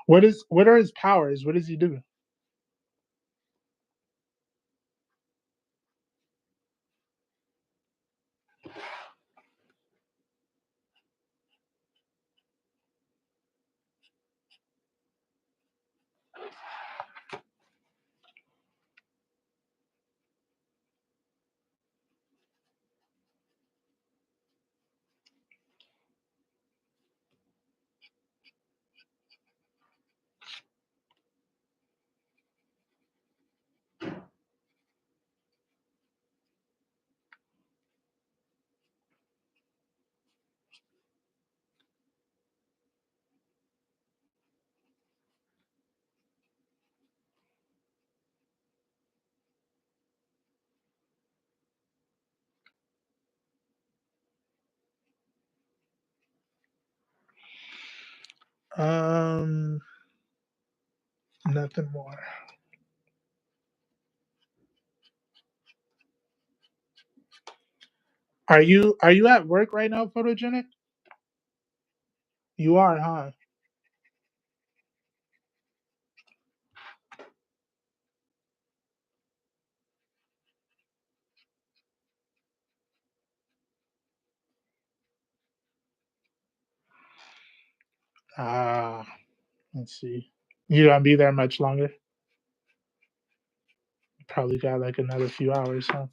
What are his powers? What does he do? Um, Nothing more. Are you at work right now, photogenic? You are, huh? Ah, let's see. You don't be there much longer. Probably got like another few hours, huh?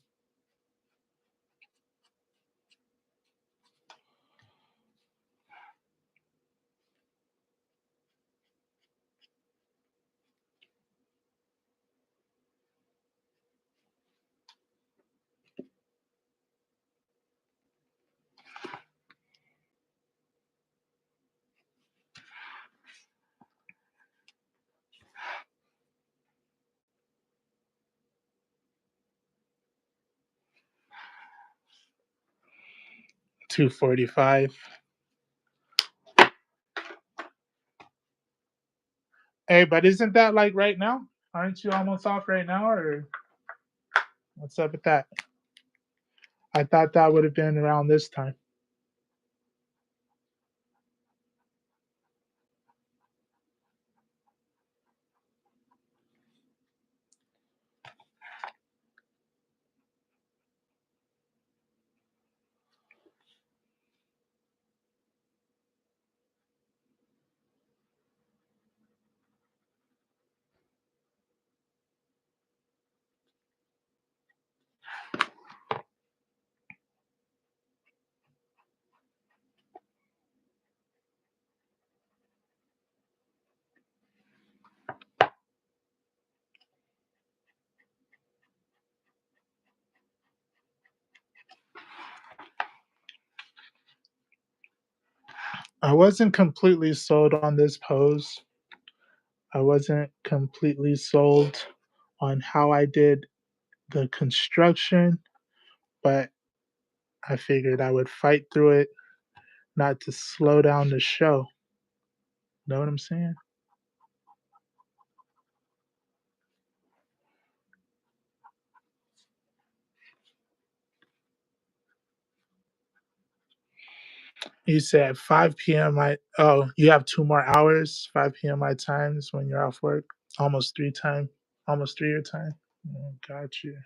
2:45. Hey, but isn't that like right now? Aren't you almost off right now, or what's up with that? I thought that would have been around this time. I wasn't completely sold on this pose. I wasn't completely sold on how I did the construction, but I figured I would fight through it, not to slow down the show. Know what I'm saying? You said 5 p.m. You have 2 more hours, 5 p.m. my time is when you're off work. Almost three your time. Got you.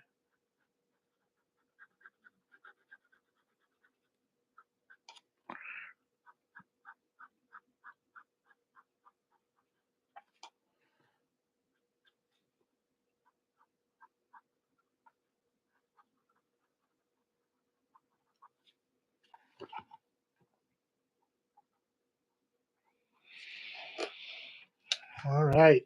All right.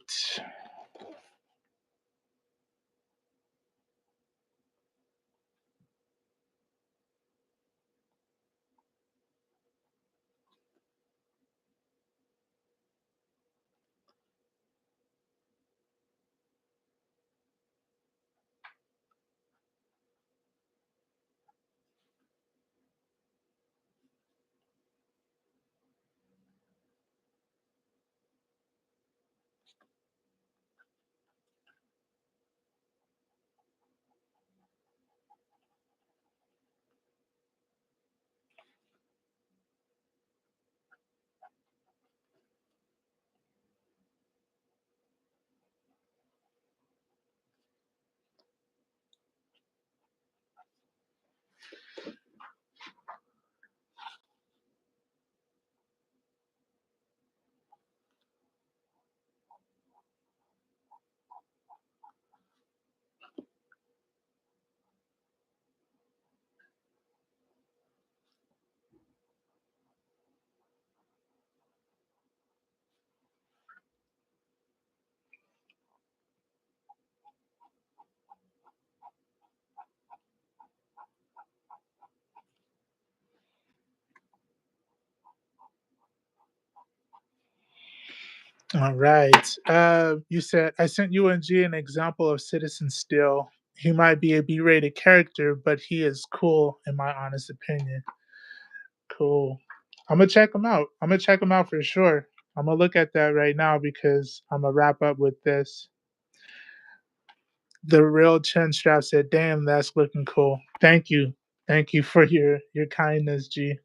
All right. You said I sent UNG an example of Citizen Steel. He might be a B-rated character, but he is cool, in my honest opinion. Cool. I'm gonna check him out. I'm gonna check him out for sure. I'm gonna look at that right now because I'm gonna wrap up with this. The real chin strap said, "Damn, that's looking cool." Thank you for your kindness, G.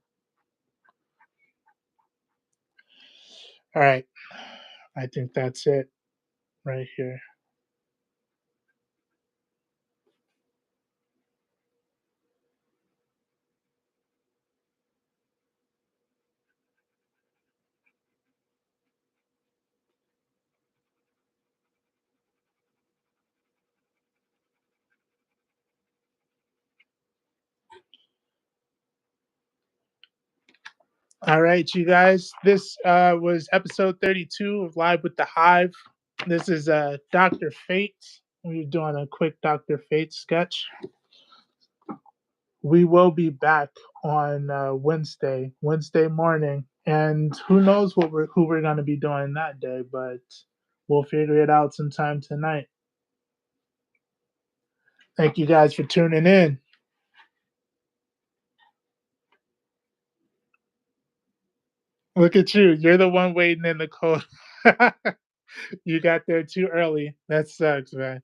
All right, I think that's it right here. All right, you guys. This was episode 32 of Live with the Hive. This is Dr. Fate. We're doing a quick Dr. Fate sketch. We will be back on Wednesday morning, and who knows who we're going to be doing that day, but we'll figure it out sometime tonight. Thank you guys for tuning in. Look at you. You're the one waiting in the cold. You got there too early. That sucks, man.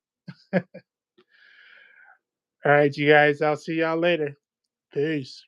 All right, you guys. I'll see y'all later. Peace.